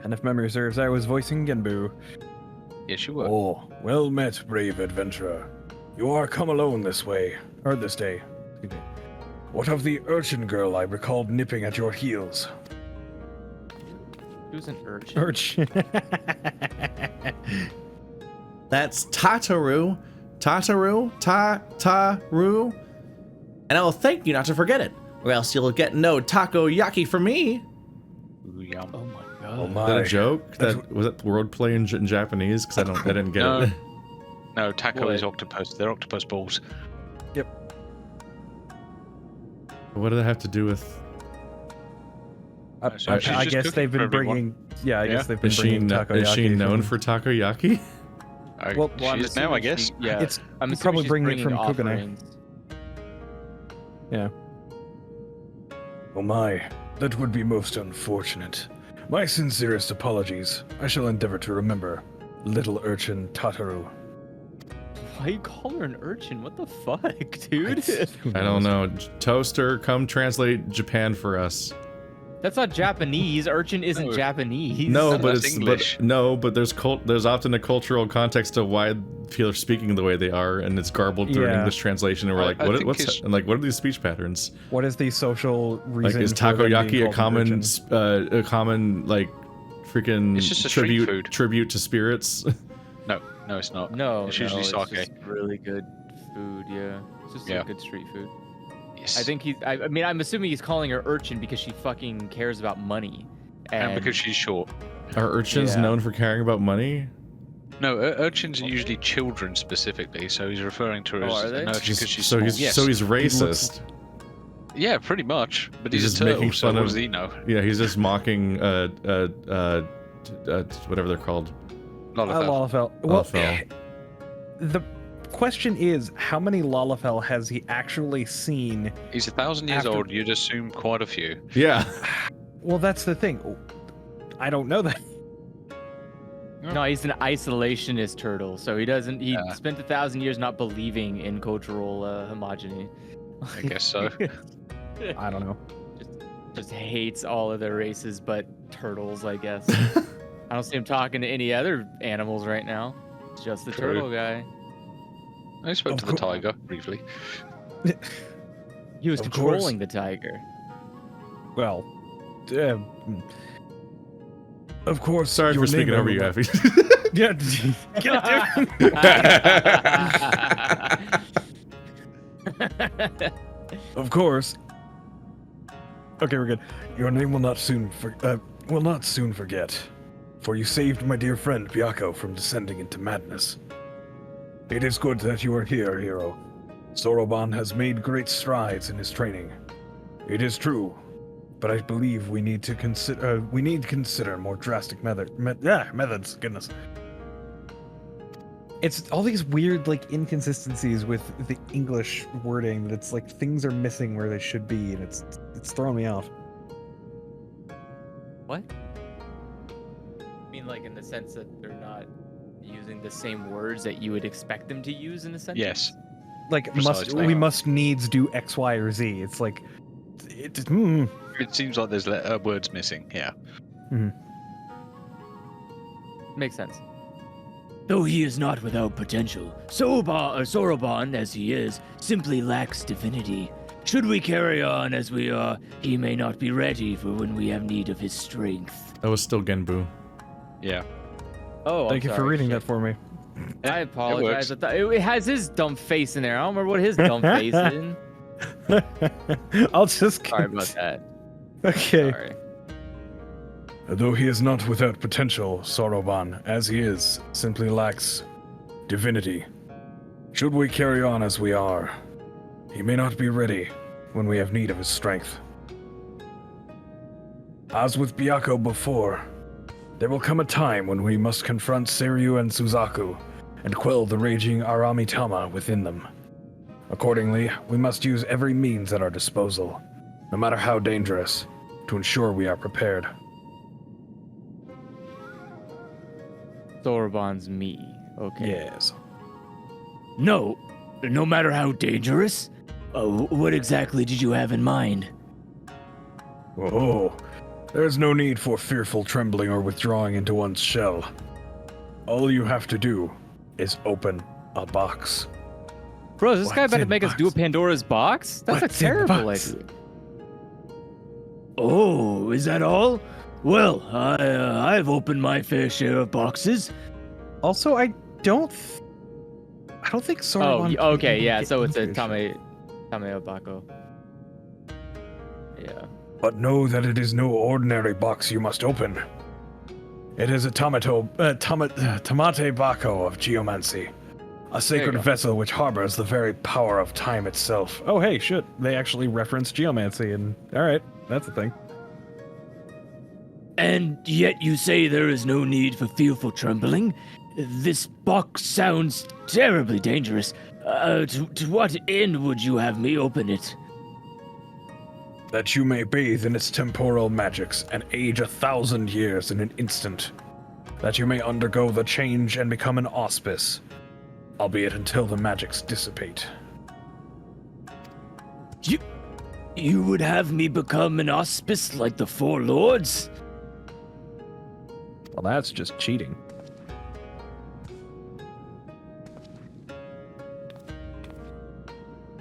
and if memory serves, I was voicing Genbu. Yes, you were. Oh, well met, brave adventurer. You are come alone this way, or this day. Excuse me. What of the urchin girl I recalled nipping at your heels? Who's an urchin? Urchin. That's Tataru. Tataru. And I will thank you not to forget it, or else you'll get no takoyaki from me. Ooh, yum. Oh my god. Oh Is my. that a joke? Was that wordplay in Japanese? Because I didn't get No. it. No, taco What? is octopus. They're octopus balls. What do they have to do with? So she's I just guess cooking they've for been everyone. bringing. Yeah, I guess they've been Is she bringing takoyaki. is she known from- for takoyaki? Well, I'm she is now, I assuming guess. Yeah, It's I'm probably assuming bringing she's it from Kugane. offerings. Yeah. Oh my, that would be most unfortunate. My sincerest apologies. I shall endeavor to remember. Little urchin Tataru. Why you call her an urchin? What the fuck, dude? I don't know. Toaster, come translate Japan for us. That's not Japanese. Urchin isn't No. Japanese. No, No, but that's it's English. there's often a cultural context to why people are speaking the way they are, and it's garbled through an Yeah. English translation, and we're I like, think what's it's- and like, what are these speech patterns? What is the social reason? Like, is for them being takoyaki a called an common urchin? a common like freaking It's just a street food. tribute to spirits? No, it's not. No, It's usually no, sake. It's just really good food. Yeah, it's just Yeah. like good street food. Yes. I think I mean, I'm assuming he's calling her urchin because she fucking cares about money. and because she's short. Are urchins Yeah. known for caring about money? No, urchins are usually children specifically, so he's referring to her Oh, as are they? an urchin because she's so small. he's Yes. so he's racist. Yeah, pretty much. But He's he's, just a making turtle, so fun what of- does he know? Yeah, he's just mocking whatever they're called. Lalafell. Well, Lalafell. the question is, how many Lalafell has he actually seen? He's 1,000 years After- old. You'd assume quite a few. Yeah. Well, that's the thing. I don't know that. No, he's an isolationist turtle, so he doesn't. He Yeah. spent 1,000 years not believing in cultural homogeny. I guess so. I don't know. Just hates all of the races but turtles, I guess. I don't see him talking to any other animals right now. It's just the True. turtle guy. I spoke Of to the cour- tiger briefly. He was Of controlling the tiger. Well, Of course. Sorry your for speaking name over you, will- Effie. yeah. Of course. Okay, we're good. Your name will not soon forget, for you saved my dear friend Byako from descending into madness. It is good that you are here, hero. Soroban has made great strides in his training. It is true, but I believe we need to consider more drastic methods. Goodness. It's all these weird, like, inconsistencies with the English wording that it's like things are missing where they should be, and it's throwing me off. What? I mean, like in the sense that they're not using the same words that you would expect them to use in a sentence? Yes. Like, Precisely. we must needs do X, Y, or Z. It's like, It seems like there's words missing. Yeah. Makes sense. Though he is not without potential, Soroban, as he is, simply lacks divinity. Should we carry on as we are, he may not be ready for when we have need of his strength. That was still Genbu. Yeah. Oh, thank you for reading that for me. I works. apologize. I thought it has his dumb face in there. I don't remember what his dumb face is in. I'll just. Sorry about that. Okay. Sorry. Though he is not without potential, Soroban, as he is, simply lacks divinity. Should we carry on as we are, he may not be ready when we have need of his strength. As with Byako before, there will come a time when we must confront Seiryu and Suzaku and quell the raging Aramitama within them. Accordingly, we must use every means at our disposal, no matter how dangerous, to ensure we are prepared. Soroban's me. Okay. Yes. No matter how dangerous? What exactly did you have in mind? Oh, There is no need for fearful trembling or withdrawing into one's shell. All you have to do is open a box. Bro, is this guy What's about to in make us do a box? Pandora's box? That's What's a in the terrible box? idea. Oh, is that all? Well, I've opened my fair share of boxes. Also, I don't think Oh, Soroban. okay, can yeah. get So it's a into Tame Obako. Yeah. But know that it is no ordinary box you must open. It is a tamate bako of geomancy, a sacred go. vessel which harbors the very power of time itself. Oh, hey, shit. They actually reference geomancy, and all right, that's a thing. And yet you say there is no need for fearful trembling? This box sounds terribly dangerous. To what end would you have me open it? That you may bathe in its temporal magics and age 1,000 years in an instant. That you may undergo the change and become an auspice, albeit until the magics dissipate. You would have me become an auspice like the Four Lords? Well, that's just cheating.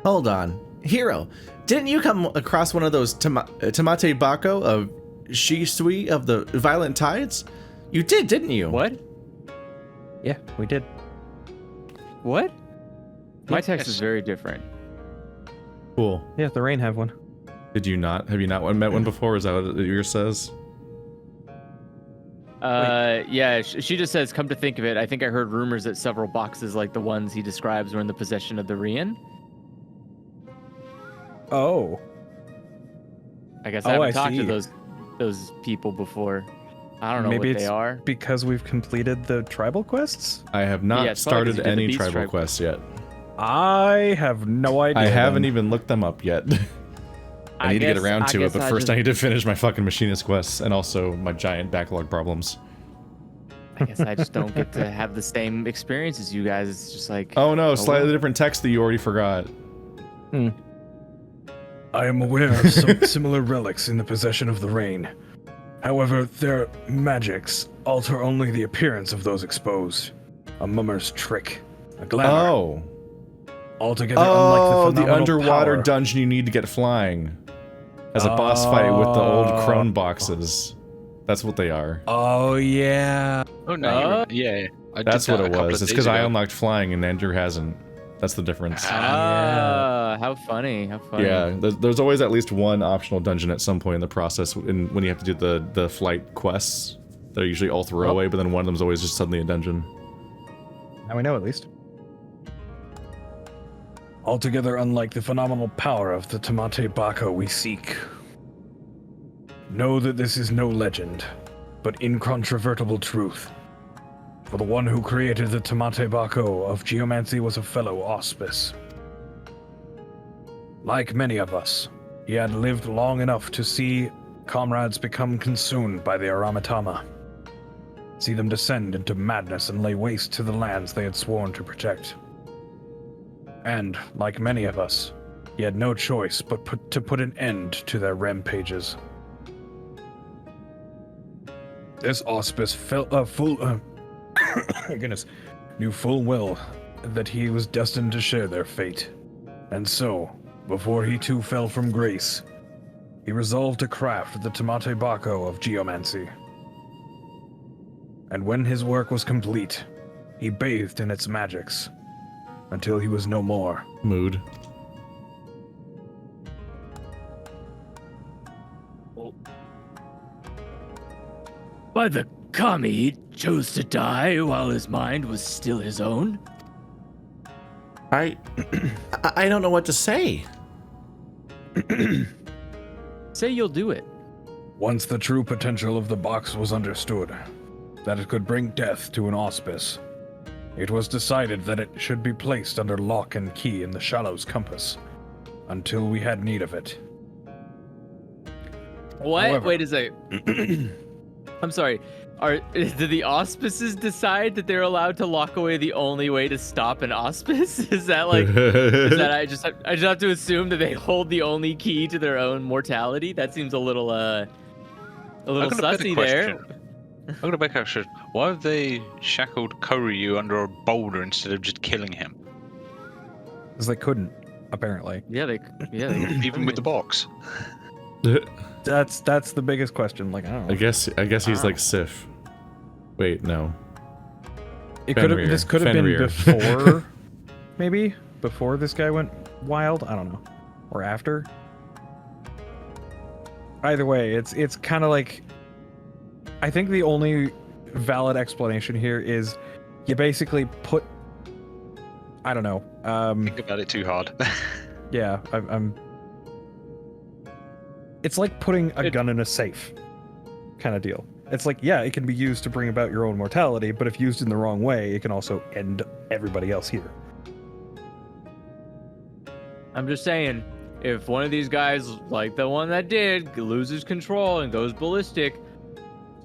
Hold on. Hero, didn't you come across one of those Tamate Bako of Shisui of the Violent Tides? You did, didn't you? What? Yeah, we did. What? My text Yes. is very different. Cool. Yeah, the Rain have one. Did you not? Have you not met one before? Is that what yours says? Yeah, she just says, come to think of it, I think I heard rumors that several boxes like the ones he describes were in the possession of the Rian. Oh. I guess Oh, I haven't I talked to see. those people before. I don't know Maybe what they it's are. because we've completed the tribal quests? I have not Yeah, it's probably 'cause you started did the any Beast tribal Tribe. quests yet. I have no idea. I haven't then. even looked them up yet. I I need to get guess- around I to it, guess but I first I just- need to finish my fucking machinist quests and also my giant backlog problems. I guess I just don't get to have the same experience as you guys. It's just like, Oh no, slightly well. different text that you already forgot. I am aware of some similar relics in the possession of the Rain. However, their magics alter only the appearance of those exposed. A mummer's trick. A glamour. Oh. Altogether Oh, unlike the the phenomenal underwater power. dungeon you need to get flying. As a boss fight with the old crone boxes. That's what they are. Oh, yeah. Oh no, yeah. I That's did what that a it couple was. of It's days because I ago. unlocked flying and Andrew hasn't. That's the difference. ah, how funny, how funny. Yeah, there's always at least one optional dungeon at some point in the process when you have to do the flight quests. They're usually all throwaway, but then one of them's always just suddenly a dungeon. Now we know at least. Altogether unlike the phenomenal power of the Tamate Bako we seek. Know that this is no legend, but incontrovertible truth. For the one who created the Tamate Bako of geomancy was a fellow auspice. Like many of us, he had lived long enough to see comrades become consumed by the Aramitama. See them descend into madness and lay waste to the lands they had sworn to protect. And, like many of us, he had no choice but to put an end to their rampages. This auspice knew full well that he was destined to share their fate. And so, before he too fell from grace, he resolved to craft the Tamate Bako of geomancy. And when his work was complete, he bathed in its magics, until he was no more. Mood. By the Kami, he chose to die while his mind was still his own? I don't know what to say. Say you'll do it. Once the true potential of the box was understood, that it could bring death to an auspice, it was decided that it should be placed under lock and key in the Shallow's compass, until we had need of it. What? However- Wait a second. I'm sorry. Did the auspices decide that they're allowed to lock away the only way to stop an auspice? Is that like? Is that I just have to assume that they hold the only key to their own mortality? That seems a little A little I've got a better sussy there. question. I'm gonna make a question. Why have they shackled Koryu under a boulder instead of just killing him? Because they couldn't, apparently. Yeah, Even with the box. That's the biggest question. Like, I don't know. I guess he's like Sif. Wait, no. This could have been Fenrir. before, maybe before this guy went wild. I don't know, or after. Either way, it's kind of like. I think the only valid explanation here is, you basically put. I don't know. Think about it too hard. Yeah, I'm. It's like putting a gun in a safe, kind of deal. It's like, yeah, it can be used to bring about your own mortality, but if used in the wrong way, it can also end everybody else here. I'm just saying, if one of these guys, like the one that did, loses control and goes ballistic,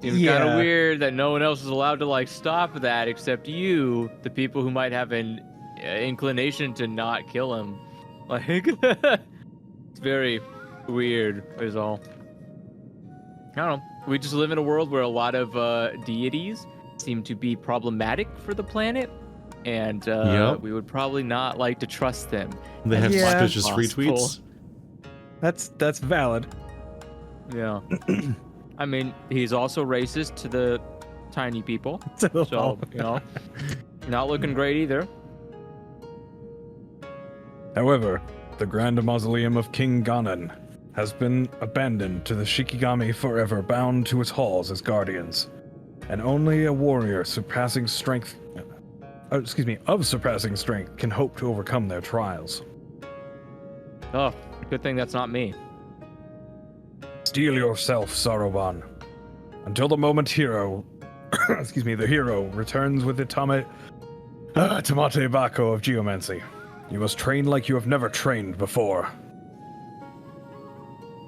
seems kind of weird that no one else is allowed to like stop that except you, the people who might have an inclination to not kill him. Like, it's very weird, is all. I don't know. We just live in a world where a lot of deities seem to be problematic for the planet, and we would probably not like to trust them. They have Yeah. suspicious retweets. That's valid. Yeah. I mean, he's also racist to the tiny people, so, you know, not looking great either. However, the Grand Mausoleum of King Ganon has been abandoned to the Shikigami forever, bound to its halls as guardians. And only a warrior of surpassing strength can hope to overcome their trials. Oh, good thing that's not me. Steel yourself, Soroban. Until the moment the hero returns with the Tamate Bako of Geomancy. You must train like you have never trained before.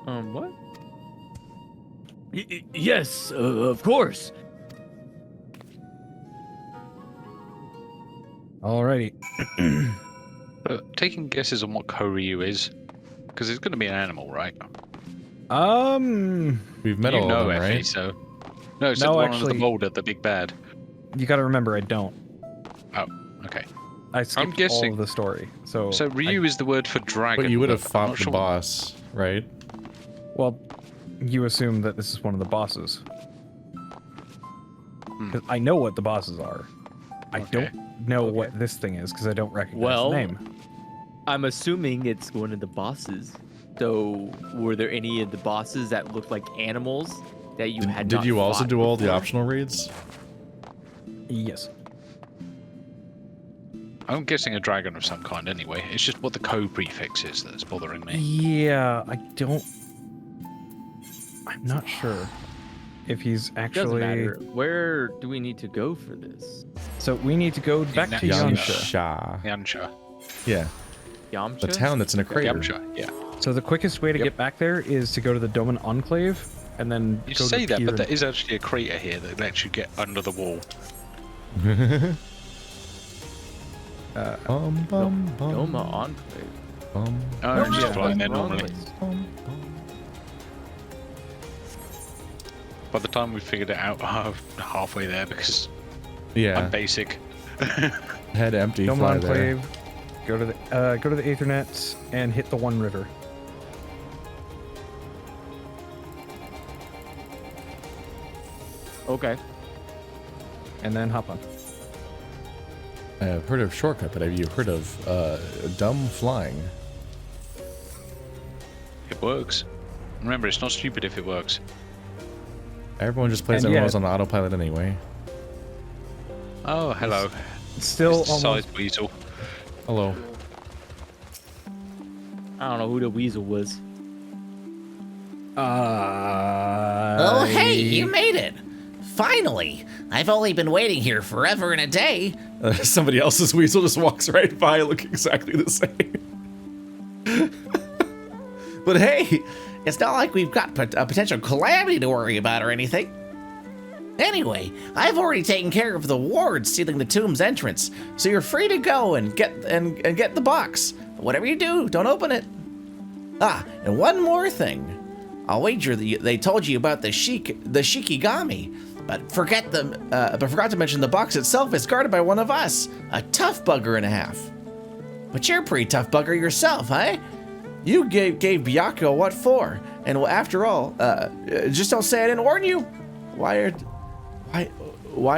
What? Yes, of course. Alrighty. Taking guesses on what Koryu is, because it's going to be an animal, right? We've met You all know of them, Effie, right? so no, it's No, the one under actually- the boulder, the big bad. You got to remember, I don't. Oh, okay. I skipped all guessing- of the story. So Ryu is the word for dragon. But you would have I'm fought not the sure- boss, right? well, you assume that this is one of the bosses. 'Cause I know what the bosses are. I Okay. don't know what this thing is because I don't recognize Well, the name. I'm assuming it's one of the bosses. So, were there any of the bosses that looked like animals that you had Did not you also fought do all the before? optional raids? Yes. I'm guessing a dragon of some kind anyway. It's just what the code prefix is that's bothering me. Yeah, I'm not sure if he's Doesn't actually. matter. Where do we need to go for this? So we need to go back to Yamcha. Yamcha. Yamcha. Yeah, Yamcha? the town that's in a crater. Yamcha, yeah. So the quickest way to Yep. get back there is to go to the Doman Enclave, and then You go say to that, Pier but and- there is actually a crater here that lets you get under the wall. Bum, bum, bum, Doma Enclave. bum, Oh, No, I'm just no, flying there wrong normally. place. bum, bum. By the time we figured it out, I'm halfway there because Yeah, I'm basic. head empty, Doman fly there. Enclave. Go to the Aethernet and hit the One River. Okay. And then hop on. I've heard of shortcut, but have you heard of dumb flying? It works. Remember, it's not stupid if it works. Everyone just plays And MMOs yeah. on autopilot anyway. Oh, hello. Still It's the almost. size weasel. Hello. I don't know who the weasel was. Oh, hey, you made it! Finally! I've only been waiting here forever and a day. Somebody else's weasel just walks right by, looking exactly the same. But hey, it's not like we've got a potential calamity to worry about or anything. Anyway, I've already taken care of the wards sealing the tomb's entrance, so you're free to go and get the box. Whatever you do, don't open it. Ah, and one more thing. I'll wager that they told you about the Shikigami, but forgot to mention the box itself is guarded by one of us, a tough bugger and a half. But you're a pretty tough bugger yourself, huh? You gave Byakko what for? And well, after all, just don't say I didn't warn you. Why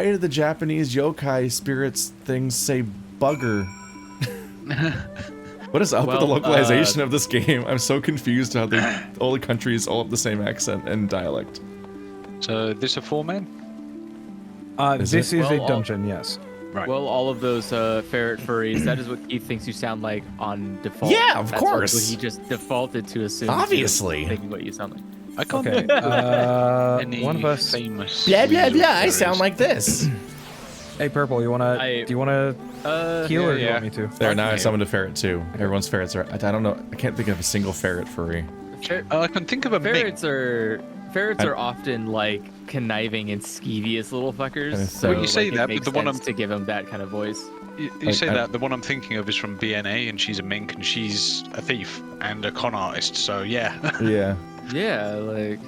do the Japanese yokai spirits things say bugger? What is up with the localization of this game? I'm so confused how all the countries all have the same accent and dialect. So this a 4-man? This is a dungeon, yes. Right. Well, all of those ferret furries, that is what Keith thinks you sound like on default. Yeah, of course. What he just defaulted to assume. Obviously. Thinking what you sound like. I can't Okay. any One of us. famous Blah, blah, weasel blah. I fairies. sound like this. Hey, Purple, do you wanna heal or do you yeah. want me to? There, now I summoned a ferret too. Everyone's ferrets are. I don't know. I can't think of a single ferret furry. I can think of a mink. Ferrets are often like conniving and skeevious little fuckers. And So Well, you say like, that, it but makes the one sense I'm- to give him that kind of voice. You say I- that, the one I'm thinking of is from BNA, and she's a mink, and she's a thief and a con artist, so yeah. Yeah. Yeah, like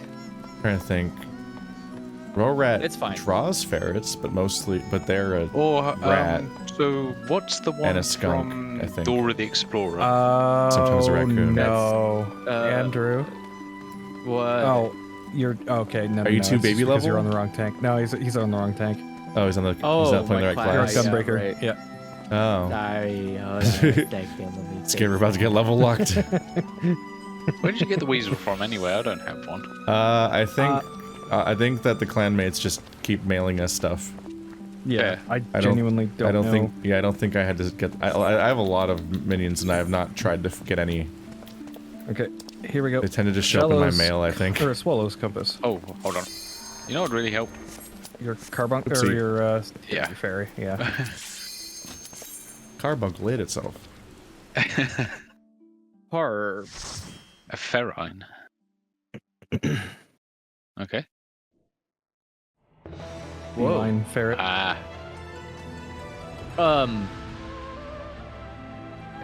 Trying to think. Rat It's fine. draws ferrets, but they're a Or, Rat. so what's the one And a skunk, from I think. Dora the Explorer? Sometimes a raccoon. No, Uh, Andrew. what? Oh, you're okay. No, Are you no, too it's baby just because You're level? on the wrong tank. No, he's on the wrong tank. Oh, he's on the. Oh, he's not playing the my right You're a class. Yeah, gunbreaker. right. Yeah. Oh. Sorry. Oh, yeah, Scared we're about to get level locked. Where did you get the weasel from anyway? I don't have one. I think that the clanmates just keep mailing us stuff. Yeah, I I genuinely don't I don't know. think. Yeah, I don't think I had to get. I have a lot of minions, and I have not tried to get any. Okay, here we go. They tend to just show up in my Swallow's- mail, I think. Or a swallow's compass. Oh, hold on. You know what would really help? Your carbon Let's or see. your Yeah. your fairy. Yeah. Carbunk lit itself. Horror. A ferrine. Okay. Whoa. Line ferret. Ah.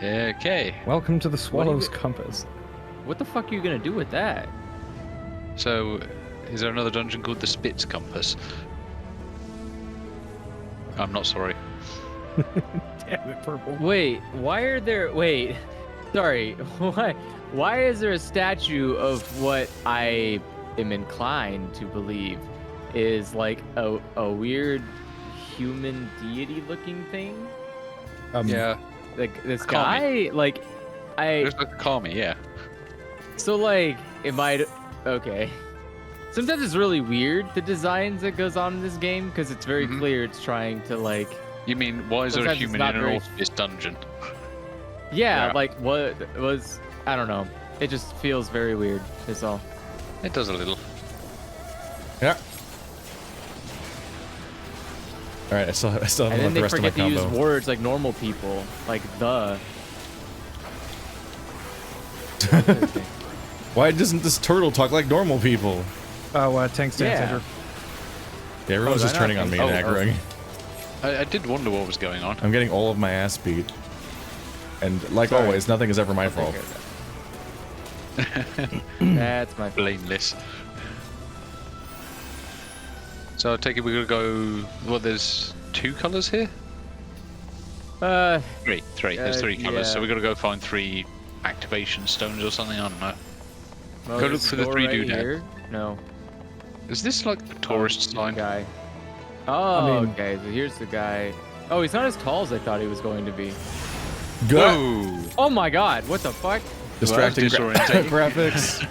Okay. Welcome to the What swallow's do you- compass. What the fuck are you gonna do with that? So, is there another dungeon called the Spitz Compass? I'm not sorry. Damn it, purple. Wait, why are there? Wait, sorry. Why is there a statue of what I am inclined to believe is like a weird human deity-looking thing? Yeah. Like this Kami. guy, like There's like a Kami, yeah. So like, am I okay? Sometimes it's really weird the designs that goes on in this game because it's very clear it's trying to like. You mean, why is there a Sometimes it's human not in an very- Orpheus dungeon? Yeah, Yeah. like what was I don't know. It just feels very weird. Is all. It does a little. Yeah. All right, I still And haven't then left the they rest of my forget to use combo. words like normal people, like the. Why doesn't this turtle talk like normal people? Oh, tank stance, Yeah. Andrew. Yeah, everyone's did just I not turning on me think- and oh, aggroing. I did wonder what was going on. I'm getting all of my ass beat. And like Sorry. always, nothing is ever my fault. That's my. Blameless. So I take it we're gonna go. Well, there's 2 colors here. Three. There's 3 colors. So yeah. we gotta go find 3 activation stones or something. I don't know. Well, Go look there's for a the door 3 right doodad. here. No. Is this like a tourist Here's the sign? guy. Oh, mean- okay. So here's the guy. Oh, he's not as tall as I thought he was going to be. Go! Oh my God! What the fuck? Distracting disorientating. graphics.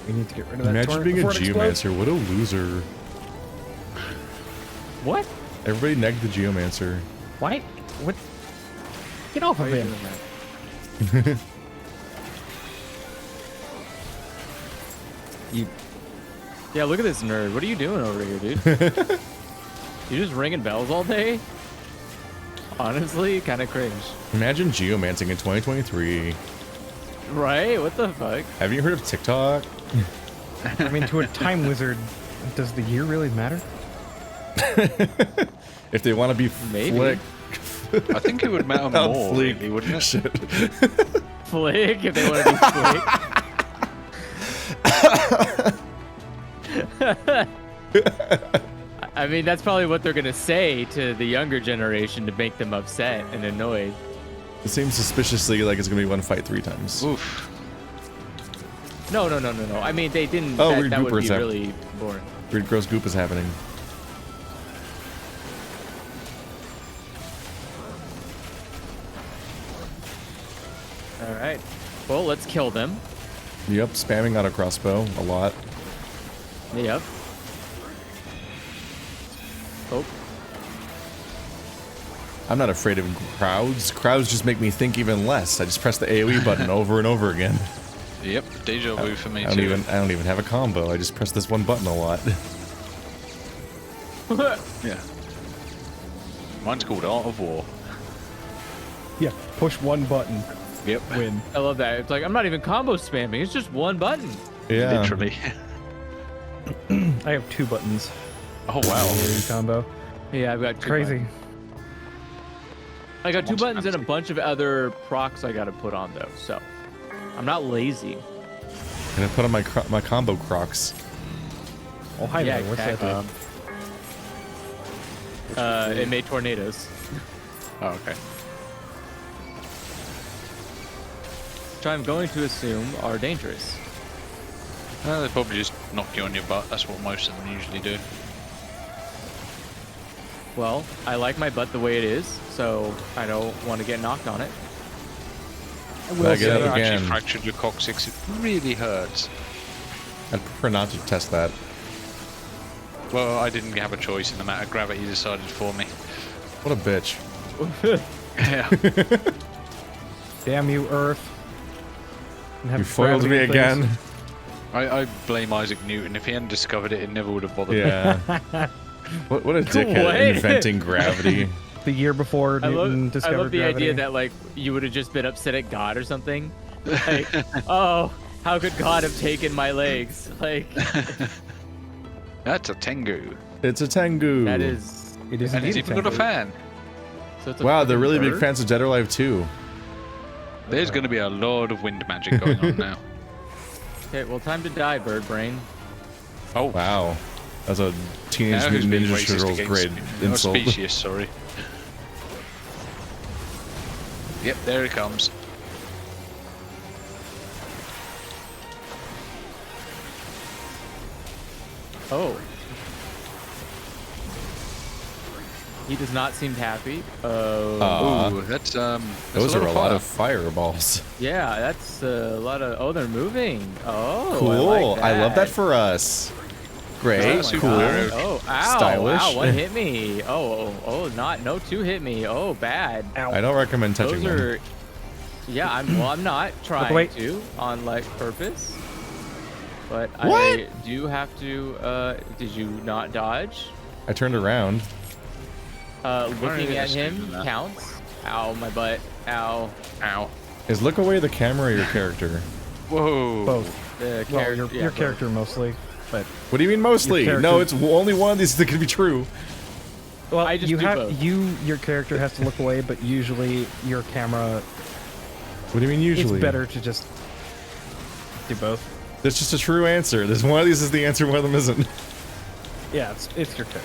We need to get rid of that Imagine torrent being a before it explodes. geomancer. What a loser. What? Everybody negged the geomancer. What? What? Get off of Why are you him. doing that? You. Yeah, look at this nerd. What are you doing over here, dude? You just ringing bells all day? Honestly, kind of cringe. Imagine geomancing in 2023. Right? What the fuck? Have you heard of TikTok? I'm into a time wizard. Does the year really matter? If they want to be Maybe. flick, I think it would matter Not more, fleek. really, wouldn't it? shit. Flick, if they want to be flick. I mean, that's probably what they're gonna say to the younger generation to make them upset and annoyed. It seems suspiciously like it's gonna be one fight 3 times. Oof. No. I mean, they didn't. Oh, that weird that would goopers be have- really boring. Weird gross goop is happening. All right. Well, let's kill them. Yep, spamming out a crossbow a lot. Yep. Oh. I'm not afraid of crowds. Crowds just make me think even less. I just press the AoE button over and over again. Yep, deja vu for me I too. don't even have a combo. I just press this one button a lot. Yeah. Mine's called Art of War. Yeah, push one button, Yep. win. I love that. It's like I'm not even combo spamming. It's just one button. Yeah. Literally. I have 2 buttons. Oh wow. AoE combo. Yeah, I've got two Crazy. buttons. I got 2 One's buttons and a fancy. bunch of other procs I got to put on though. So I'm not lazy. And I put on my combo crocs. Oh, hi Yeah, there. What's that exactly. do? It made tornadoes. Oh, okay. Which I'm going to assume are dangerous. They probably just knock you on your butt. That's what most of them usually do. Well, I like my butt the way it is, so I don't want to get knocked on it. Back it up You actually again. fractured your coccyx. It really hurts. I'd prefer not to test that. Well, I didn't have a choice, and the matter of gravity decided for me. What a bitch. Yeah. Damn you, Earth. And have You foiled me gravity things. again. I blame Isaac Newton. If he hadn't discovered it, it never would have bothered me. Yeah. what a dickhead What? inventing gravity. The year before I Newton love discovered the gravity. idea that like you would have just been upset at God or something. Like, oh, how could God have taken my legs? Like That's a Tengu. It's a Tengu. that is. It is And he's indeed even got a Tengu. fan. So it's a Wow, they're freaking really big bird? fans of Dead or Alive 2. There's going to be a lot of wind magic going on now. Okay, well, time to die, bird brain. Oh, Wow. That's a Teenage Now who's Mutant being Ninja racist Turtles against grade me? Oh, insult. Specious, sorry. Yep, there he comes. Oh. He does not seem happy. Ooh, that's Those are a lot fire. of fireballs. Yeah, that's a lot of. Oh, they're moving. Oh, Cool. I, like love that for us. Great. That's Cool. super Oh, ow! Stylish. Ow! One hit me. No, 2 hit me. Oh, bad. I don't recommend touching Those them. are. Yeah, I'm not trying away. to on like purpose. But I What? do have to. Did you not dodge? I turned around. Looking even at assume him that. counts. Ow, my butt. Ow. Ow. Is look away the camera or your character? Whoa. Both. The Well, character. your character mostly, but What do you mean mostly? Your No, character- it's only one of these that can be true. well, I just you do have both. your character has to look away, but usually your camera. What do you mean usually? It's better to just do both. That's just a true answer. There's one of these is the answer, one of them isn't. Yeah, it's your character.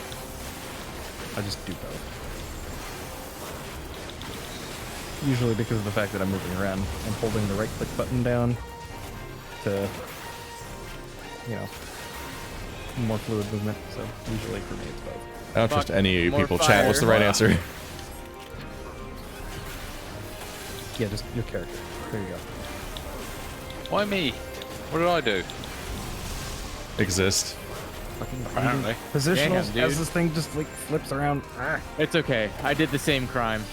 I just do both. Usually because of the fact that I'm moving around. I'm holding the right click button down to, you know, more fluid movement. So usually for me it's both. I don't trust Fuck, any of you more people. fire. Chat, what's the right answer? Yeah, just your character. There you go. Why me? What did I do? Exist. Fucking Apparently. positionals Damn, as dude. this thing just like flips around. Ah, It's okay. I did the same crime.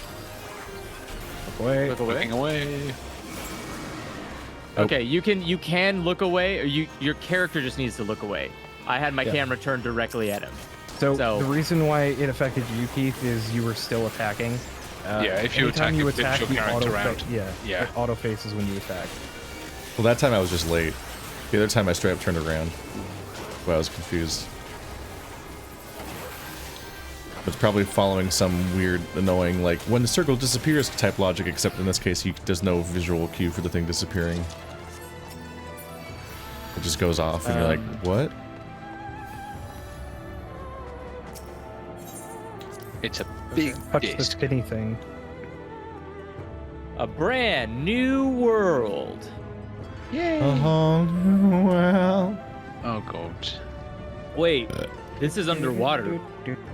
look away. Look away. Looking away. Okay, you can look away, or your character just needs to look away. I had my Yeah. camera turned directly at him. So, So- the reason why it affected you, Keith, is you were still attacking. Yeah, if you anytime attack, you it flips attack, your you character auto around. yeah, Yeah. it auto faces when you attack. Well, that time I was just late. The other time I straight up turned around. Well, I was confused. It's probably following some weird, annoying, like, when the circle disappears type logic, except in this case, there's no visual cue for the thing disappearing. It just goes off, and you're like, what? It's a big Touch the disc. spinny thing. A brand new world. Well. Oh god. Wait, this is underwater.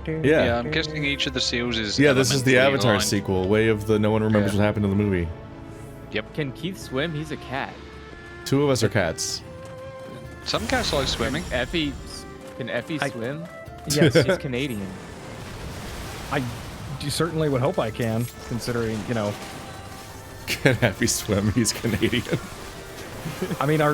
Yeah. I'm guessing each of the seals is. Yeah, this is the elementally Avatar aligned. sequel, Way of the No One Remembers What Happened in the Movie. Can Keith swim? He's a cat. 2 of us are cats. Some cats like swimming. Effie, can Effie swim? Yes, He's Canadian. I certainly would hope I can, considering, you know, Can Happy swim? He's Canadian. I mean, our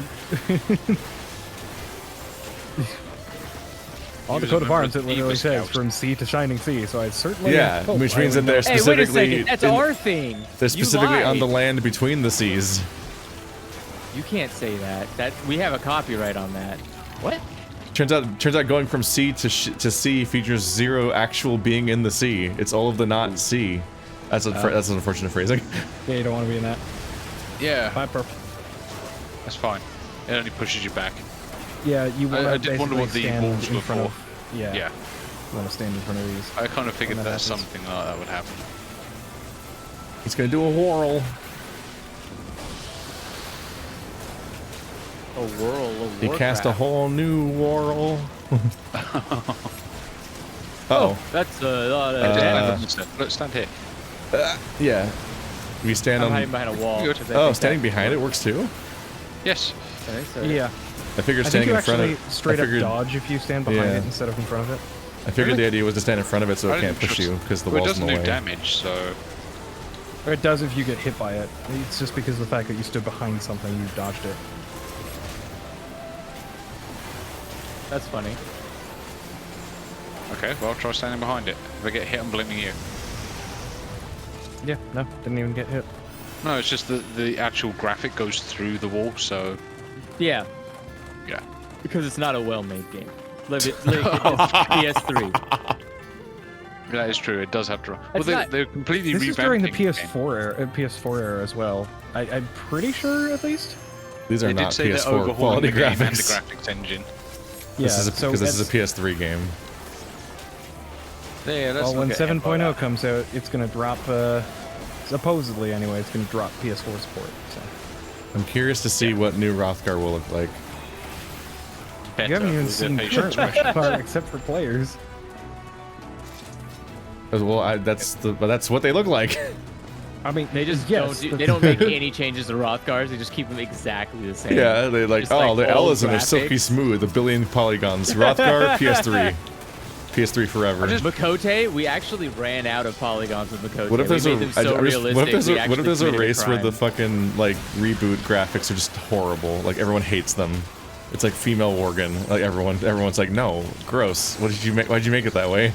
on He was a the coat of member arms, of it the literally Eagle says Scouts. from sea to shining sea. So I certainly Yeah, hope which I means that would they're know. Hey, wait a specifically second. That's in- our thing. They're You specifically on the lied. land between the seas. You can't say that. We have a copyright on that. What? Turns out going from sea to sea features 0 actual being in the sea. It's all of the not sea. That's that's an unfortunate phrasing. Yeah, you don't want to be in that. Yeah, Fine, perfect. that's fine. It only pushes you back. Yeah, you want to I did wonder what the stand walls in were front for. of. Yeah, Yeah, you want to stand in front of these. I kind of figured When that that happens. something like that would happen. He's gonna do a whirl. A whirl of He cast a Warcraft. whole new whirl. Oh, That's Let's stand here. yeah. We stand I'm on. hiding behind a wall. Good. 'cause I Oh, think standing that- behind it works too. Yes. I think so. Yeah, I figured I think standing you in front actually of. straight I up figured, dodge if you stand behind Yeah. it instead of in front of it. I figured the idea was to stand in front of it so I it can't didn't push trust- you because the Well, it wall's in doesn't the do way. damage, so Or it does if you get hit by it. It's just because of the fact that you stood behind something, you dodged it. That's funny. okay. Well, try standing behind it. If I get hit, I'm blaming you. Yeah, no, didn't even get hit. No, it's just that the actual graphic goes through the wall, so Yeah, yeah. because it's not a well-made game. It's PS3. That is true. It does have to. Well, It's not- they're completely This is during the revamping game. PS4 era as well. I'm pretty sure, at least. These are They not did say they're PS4 overhauling quality the game and the graphics. graphics engine. Yeah, This is so because this is a that's- PS3 game. Yeah, that's Well, when 7.0 comes out, it's going to drop, supposedly anyway, it's going to drop PS4 support. So. I'm curious to see what new Rothgar will look like. better. You haven't even with seen the facial current expression. Rockstar except for players. Well, that's what they look like. I mean, They just yes, they don't make any changes to Rothgars. They just keep them exactly the same. Yeah, they like, Just oh, like the old Ellism are silky graphics. smooth, a billion polygons. Rothgar, PS3. PS3 forever. Makote, we actually ran out of polygons with Makote. What if there's we a, made them so what realistic, if there's we a, what if there's a actually race where the committed fucking like reboot graphics are just horrible? Like everyone hates them. It's like female Worgen. Like everyone's like, no, gross. What did you make? Why'd you make it that way?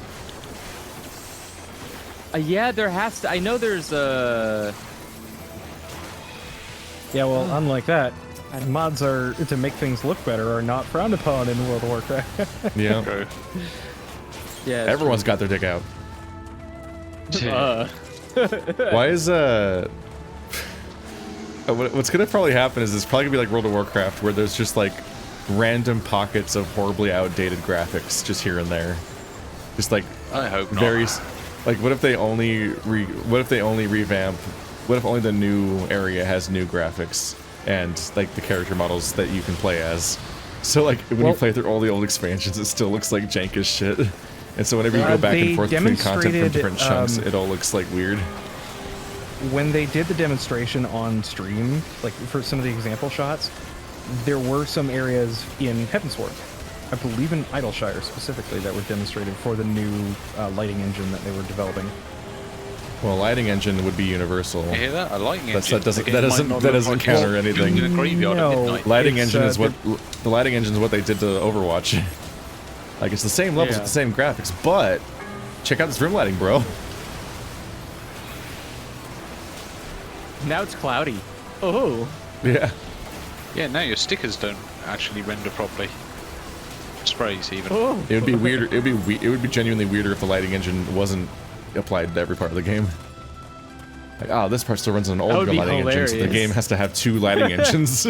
Yeah, there has to. I know there's a. yeah, well, unlike that, mods are to make things look better are not frowned upon in World of Warcraft. Yeah, Okay. Yeah, it's everyone's got their dick out. true. Why is what's gonna probably happen is it's probably gonna be like World of Warcraft, where there's just like random pockets of horribly outdated graphics just here and there, just like I hope not. very like what if they only revamp, what if only the new area has new graphics and like the character models that you can play as, so like when you Well- play through all the old expansions it still looks like jank as shit, and so whenever you go back They and forth between content from demonstrated, different chunks it all looks like weird. When they did the demonstration on stream, like for some of the example shots, there were some areas in Heavensward, I believe in Idleshire specifically, that were demonstrated for the new lighting engine that they were developing. Well, lighting engine would be universal. You hear that? A lighting That's- engine. that doesn't- The that game doesn't- might not that look doesn't like counter it's anything. in a graveyard at No. midnight. Lighting It's, engine is they're- what the lighting engine is what they did to Overwatch. Like it's the same levels Yeah. with the same graphics, but check out this room lighting, bro. Now it's cloudy. Oh. Yeah. Yeah, now your stickers don't actually render properly. It's sprays even. Oh. It would be weirder. It would be genuinely weirder if the lighting engine wasn't applied to every part of the game. Like, oh, this part still runs on an old would be lighting engine, so the hilarious. game has to have 2 lighting engines.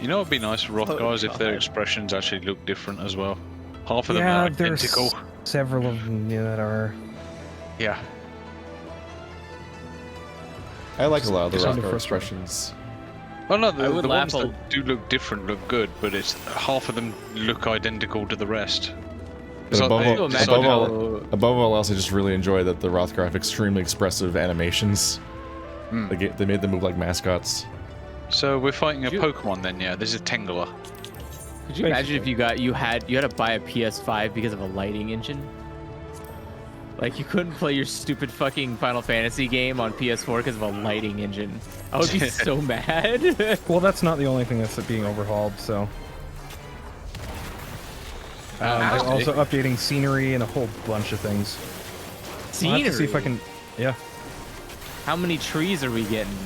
You know what'd be nice for Roth guys if their expressions actually look different as well. Half of them Yeah, are there's identical. several of them that are. Yeah. I like a lot of the It's kind of Rothgar frustrating. expressions. Oh no, I the would ones laugh that do look different look good, but it's half of them look identical to the rest. But above they all, decided above, how- all, above all else, I just really enjoy that the Rothgar have extremely expressive animations. They made them move like mascots. So we're fighting a You- Pokemon then, yeah. This is Tangela. Could you imagine if you had to buy a PS5 because of a lighting engine? Like you couldn't play your stupid fucking Final Fantasy game on PS4 because of a lighting engine. I would be so mad. Well, that's not the only thing that's being overhauled. So they're also updating scenery and a whole bunch of things. I'll have to see if I can. Yeah. How many trees are we getting?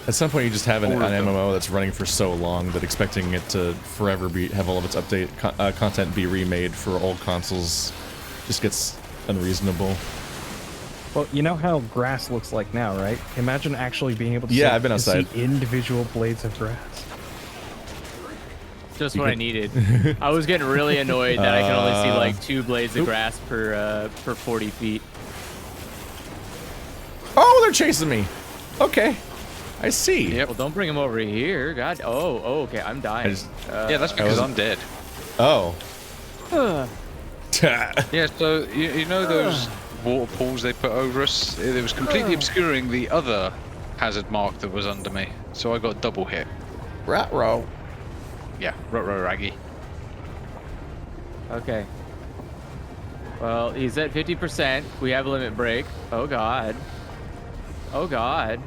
At some point, you just have an All of them. MMO that's running for so long that expecting it to forever have all of its content be remade for old consoles just gets unreasonable. Well, you know how grass looks like now, right? Imagine actually being able to Yeah, see, I've been see outside. individual blades of grass. Just what I needed. I was getting really annoyed that I could only see like 2 blades of grass per 40 feet. Oh, they're chasing me. Okay, I see. Yep. Well, don't bring him over here. God. Oh, okay. I'm dying. Yeah, that's because I'm dead. Oh. Yeah, so you know those water pools they put over us? It was completely obscuring the other hazard mark that was under me. So I got double hit. Rat-row. Yeah, raggy. Okay. Well, he's at 50%. We have limit break. Oh god. Oh god.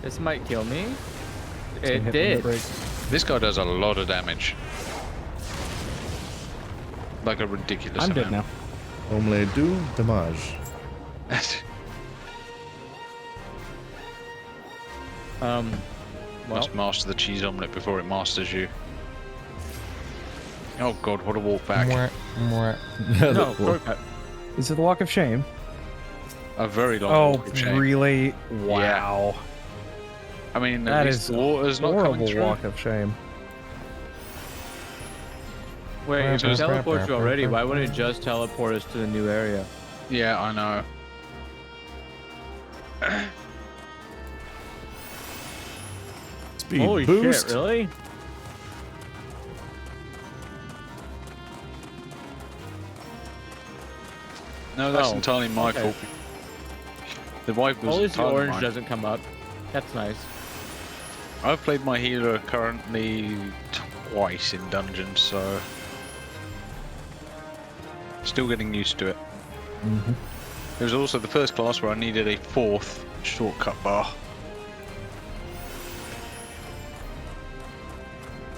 This might kill me. It Hit did. the break. This guy does a lot of damage. Like a ridiculous I'm amount. dead now. Omelette du damage. Must master the cheese omelette before it masters you. Oh god, what a walk back. No, shortcut. Is it the walk of shame? A very long Oh, walk of shame. really? Wow. I mean, That at least is the water's a not coming horrible through. walk of shame. Wait, if it Just- teleports you already, why wouldn't it just teleport us to the new area? Yeah, I know. Speed Holy boost. shit, really? No, that's Oh, entirely my okay. fault. The wipe was At least the entirely orange mine. doesn't come up. That's nice. I've played my healer currently twice in dungeons, so still getting used to it. It was also the first class where I needed a 4th shortcut bar.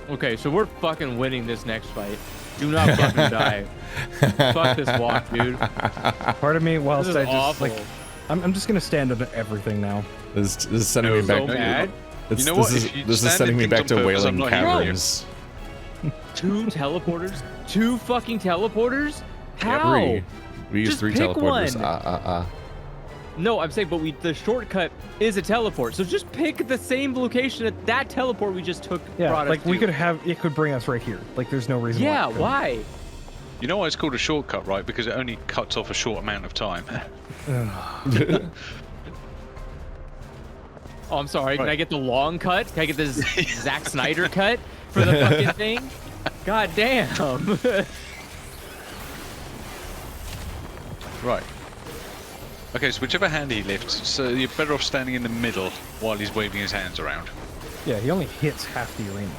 Okay, so we're fucking winning this next fight. Do not fucking die. Fuck this walk, dude. Part of me, whilst This is I just awful. like, I'm just gonna stand on everything now. This is sending me No, back. So no, you're mad. It's, You know this what? Is, If you this is stand sending in me things back on to purpose, Wailing I'm not hearing you. Caverns. 2 teleporters? 2 fucking teleporters? How? 3. We use Just 3 pick teleporters. one. No, I'm saying, but the shortcut is a teleport. So just pick the same location that that teleport we just took Yeah, brought like us we to. could have it could bring us right here. Like there's no reason. Yeah, why? it couldn't. why? You know why it's called a shortcut, right? Because it only cuts off a short amount of time. Oh, I'm sorry. Can Right. I get the long cut? Can I get the Zack Snyder cut for the fucking thing? God damn. Right. Okay, so whichever hand he lifts, so you're better off standing in the middle while he's waving his hands around. Yeah, he only hits half the arena.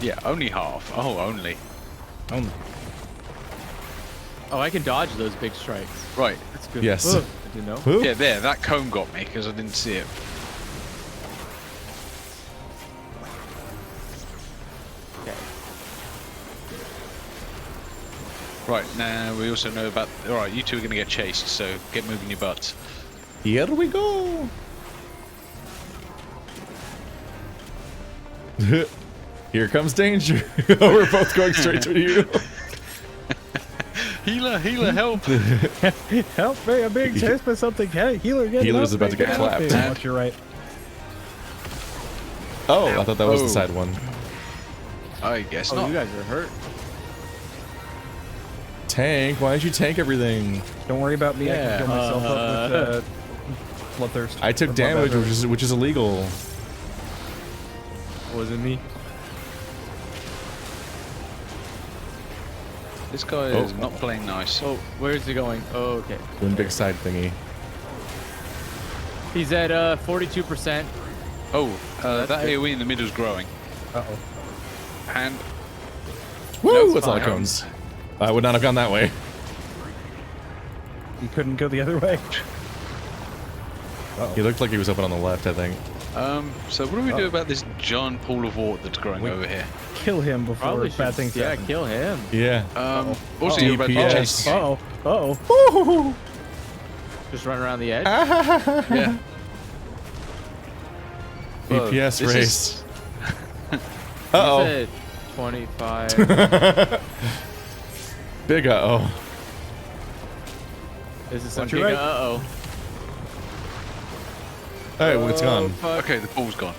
Yeah, only half. Oh, only. Only. Oh, I can dodge those big strikes. Right. That's good. Yes. Ugh, I didn't know. Yeah, there. That cone got me because I didn't see it. Okay. Right, now we also know about... Alright, you two are going to get chased, so get moving your butts. Here we go. Here comes danger. We're both going straight to you. Healer, help! Help me! I'm being chased by something. Hey, healer, get Healer's help about me, to get help me. clapped. Watch your right. Oh, I thought that was Oh. the side one. I guess Oh, not. you guys are hurt. Tank, why did you tank everything? Don't worry about me. I Yeah. can fill myself up with bloodthirst. I took Or damage, bloodthirst. which is illegal. Wasn't me. This guy is not playing nice. Oh, where's he going? Oh, okay. Doing big side thingy. He's at 42%. Oh, that good. AoE in the middle is growing. Uh-oh. And Woo! it's That's all it fine. cones. I would not have gone that way. You couldn't go the other way. He looked like he was open on the left, I think. so what do we do about this giant pool of water that's growing over here? Kill him before Probably bad should, things yeah, happen. kill him. Yeah. Also, you're about to get DPS. chased. Uh-oh. Uh-oh. Just run around the edge. Yeah. Well, DPS this race. He's Uh-oh. at 25. Big uh-oh. This is some Watch your big right. uh-oh. Alright, well, it's gone. Fuck. Okay, the pool's gone.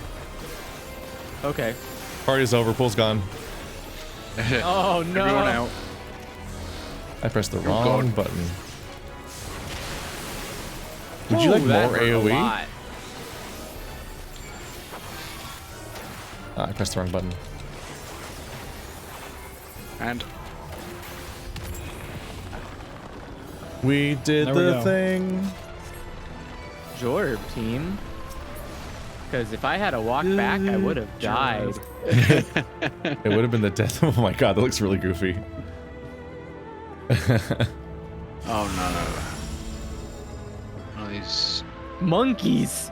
Okay. Party's over, pool's gone. Oh, no. Everyone out. I pressed the Oh, wrong God. button. Would you Ooh, like that more hurt a AoE? lot. Ah, I pressed the wrong button. And We did There we the go. thing. Jorb team. Because if I had to walk back, I would have died. It would have been the death. Oh my god, that looks really goofy. oh no. Oh, these Monkeys.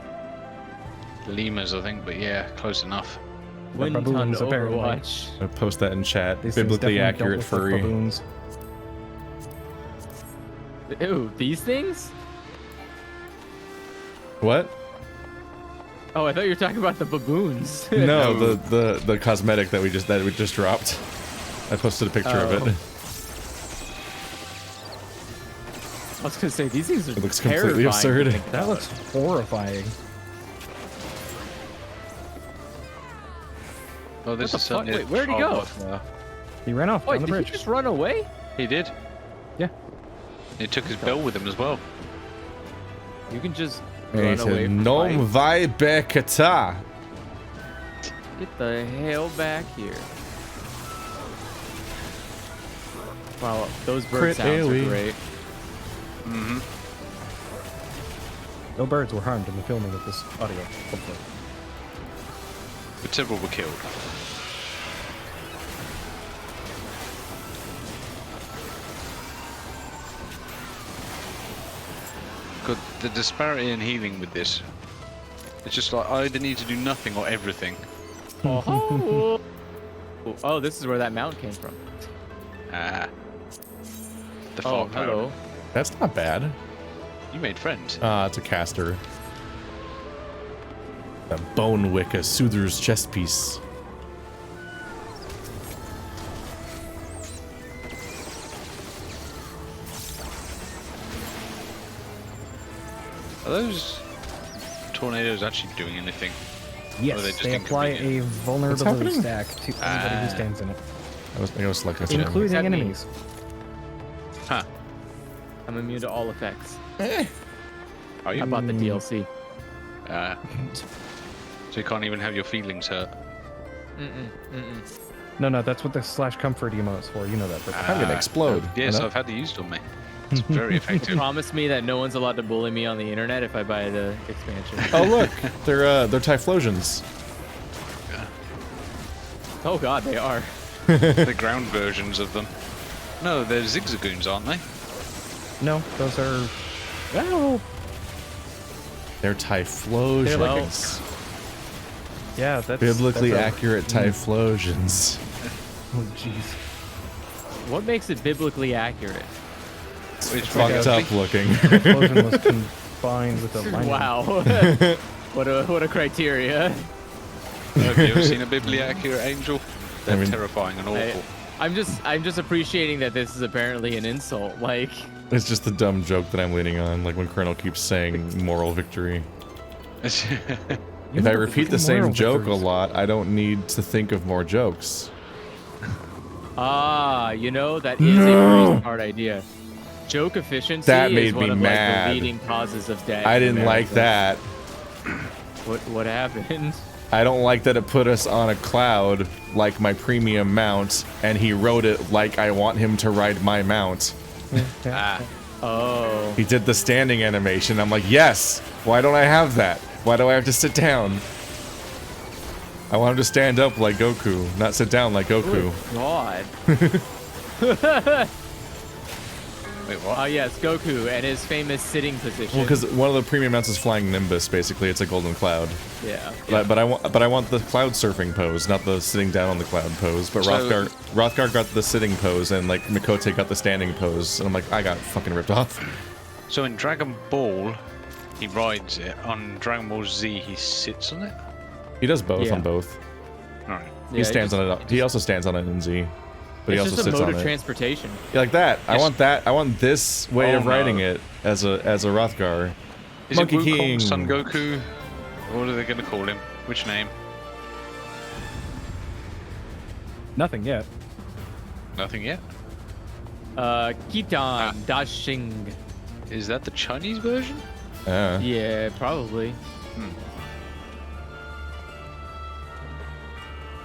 lemurs, I think, but yeah, close enough. Wind baboons, Hunt apparently. Overwatch. I post that in chat. These things Biblically definitely accurate don't look like furry. baboons. Ew, these things? What? Oh, I thought you were talking about the baboons. No, No. the cosmetic that we just dropped. I posted a picture of Oh. it. I was gonna say these things are It looks completely terrifying to absurd. think That about. looks horrifying. Oh, this the is fuck? certainly a Wait, where'd he go? trouble. He ran off Wait, down the did he bridge. just run away? He did. Yeah. He took his bell with him as well. You can just Hey, run it away said, from Nom life. vai bekata. Get the hell back here. Wow, those bird Crit sounds AoE. are great. Mm-hmm. No birds were harmed in the filming of this audio, hopefully. But several were killed. God, the disparity in healing with this. It's just like I either need to do nothing or everything. Oh, oh, this is where that mount came from. Ah. The Oh, fog cloud. hello. That's not bad. You made friends. Ah, it's a caster. A bone wick, a soother's chest piece. Are those tornadoes actually doing anything? Yes, Or are they just they apply inconvenient? a vulnerability happening? stack to anybody Ah. who stands in it, I was like, that's including that mean? enemies. Huh. I'm immune to all effects. Are you? I bought the DLC. So you can't even have your feelings hurt. No, that's what the /comfort emote is for. You know that. I'm gonna explode. Yes, I know. I've had it used on me. It's very effective. Promise me that no one's allowed to bully me on the internet if I buy the expansion. Oh look, they're Typhlosions. Oh god, they are. The ground versions of them. No, they're zigzagoons, aren't they? No, those are. Oh, They're Typhlosions. yeah, that's Biblically that's accurate Typhlosions. Oh, jeez. What makes it biblically accurate? It's Fucked up looking. Explosion was combined with a line. Wow. What a criteria. Have you ever seen a bibliac angel? They're I mean- terrifying and awful. I'm just appreciating that this is apparently an insult. Like, It's just the dumb joke that I'm leaning on, like when Colonel keeps saying moral victory. If I repeat the same joke a lot, I don't need to think of more jokes. you know, that is a pretty smart idea. Joke efficiency That is made one me of mad. like the leading causes of death. I in didn't like America. that. What happened? I don't like that it put us on a cloud like my premium mount, and he wrote it like I want him to ride my mount. Oh. He did the standing animation. I'm like, yes! Why don't I have that? Why do I have to sit down? I want him to stand up like Goku, not sit down like Goku. God. Wait, what? Oh yes, Goku and his famous sitting position. Well, because one of the premium mounts is flying Nimbus. Basically, it's a golden cloud. yeah. But I want the cloud surfing pose, not the sitting down on the cloud pose. But So- Rothgar got the sitting pose, and like Mikote got the standing pose. And I'm like, I got fucking ripped off. So in Dragon Ball, he rides it. On Dragon Ball Z, he sits on it. He does both Yeah. on both. Alright. He stands on it. He also stands on it in Z, but he It's also just a sits mode on of it. transportation. Yeah, like that. I Yes. want that. I want this way Oh, of riding no. it as a Rothgar. Is Monkey it Wukong, King. Son Goku? What are they going to call him? Which name? Nothing yet. Nothing yet. Kitan Dashing. Is that the Chinese version? Yeah, probably.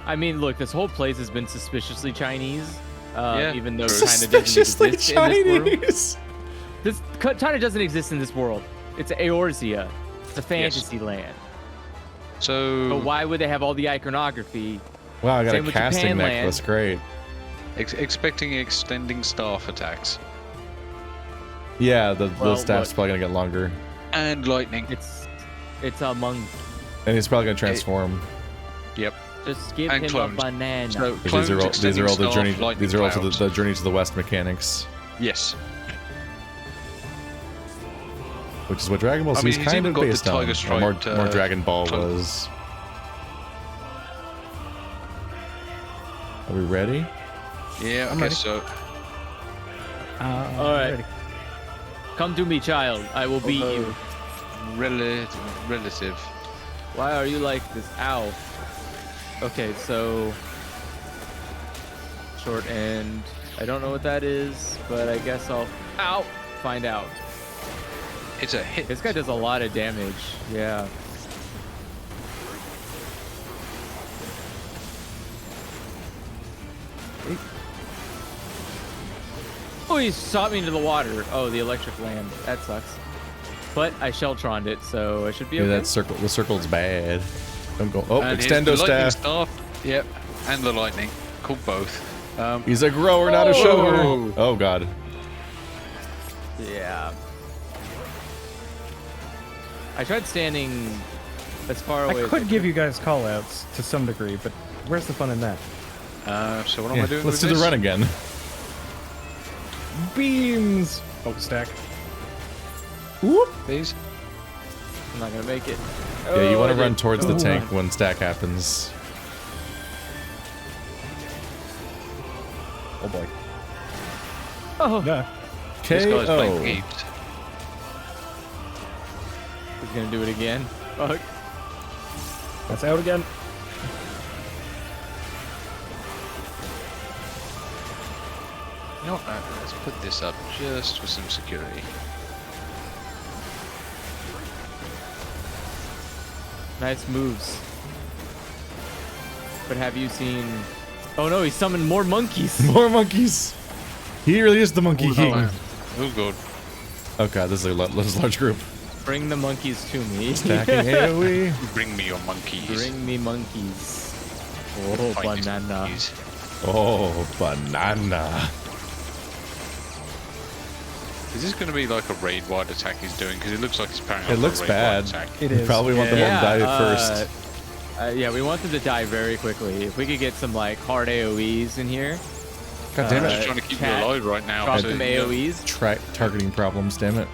I mean, look, this whole place has been suspiciously Chinese, Yeah, even though true. China doesn't exist in this world. Chinese. China doesn't exist in this world. It's Eorzea. It's a fantasy land. So, But why would they have all the iconography? Wow, I got Same a with casting Japan land. necklace. Great. expecting extending staff attacks Yeah, the Well, staff's look. probably gonna get longer, and lightning. It's a monkey. and he's probably gonna transform. Yep. Just give And him clones. a banana. So 'Cause clones, these are all extending the staff, journey. lightning These are also clouds. the journey to the west mechanics, Yes. which is what Dragon Ball I Z mean, is he's kind even of got the based on. tiger Or more striped, Dragon Ball cloak. was. Are we ready? Yeah, I I'm guess so. All right. Come to me, child. I will beat you. Relative. Why are you like this? Ow. Okay, so short end. I don't know what that is, but I guess I'll find out. It's a hit. This guy does a lot of damage. Yeah. Oh, he shot me into the water. Oh, the electric land. That sucks. But I Sheltroned it, so I should be Yeah, okay. that circle. The circle's bad. Don't go. Oh, And here's extendo the lightning staff. Yep, and the lightning. Cool, both. He's a grower, not a shower. Oh god. Yeah. I tried standing as far away I as could give you guys callouts to some degree, but where's the fun in that? So what am Yeah, I doing let's with do the this? run again. Beams! Oh, stack. These? I'm not gonna make it. Yeah, you want I to run did. towards the Oh. tank when stack happens. Oh boy. Oh, Yeah. This guy's playing KO. games. he's gonna do it again. Fuck. That's out again. You know what? Let's put this up just for some security. Nice moves. But have you seen? Oh no, he summoned more monkeys. More monkeys. He really is the monkey king. Oh god. Oh god, this is a large group. Bring the monkeys to me. Stacking AoE. Bring me your monkeys. Bring me monkeys. Oh, Find these banana. monkeys. Oh, banana. Is this going to be like a raid-wide attack he's doing? Because it looks like he's powering It up looks a bad. raid-wide attack. It You is. probably want them all to die first. Yeah, we want them to die very quickly. If we could get some like hard AoEs in here, God damn I'm it. just trying to keep you Cat, alive right now. drop so, some you know, AoEs. Targeting problems, damn it.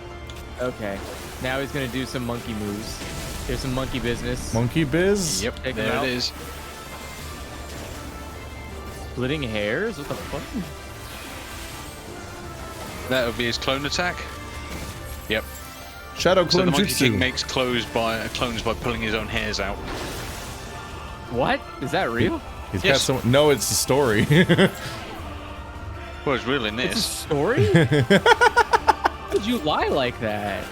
Okay. Now he's gonna do some monkey moves. Here's some monkey business. Monkey biz? Yep, Take 'em there out. it is. Splitting hairs? What the fuck? That would be his clone attack. Yep. Shadow So clone the Monkey King jutsu. makes clones by pulling his own hairs out. What? Is that real? He's got Yes. some. No, it's the story. Well, it's real in It's a this. story? How could you lie like that?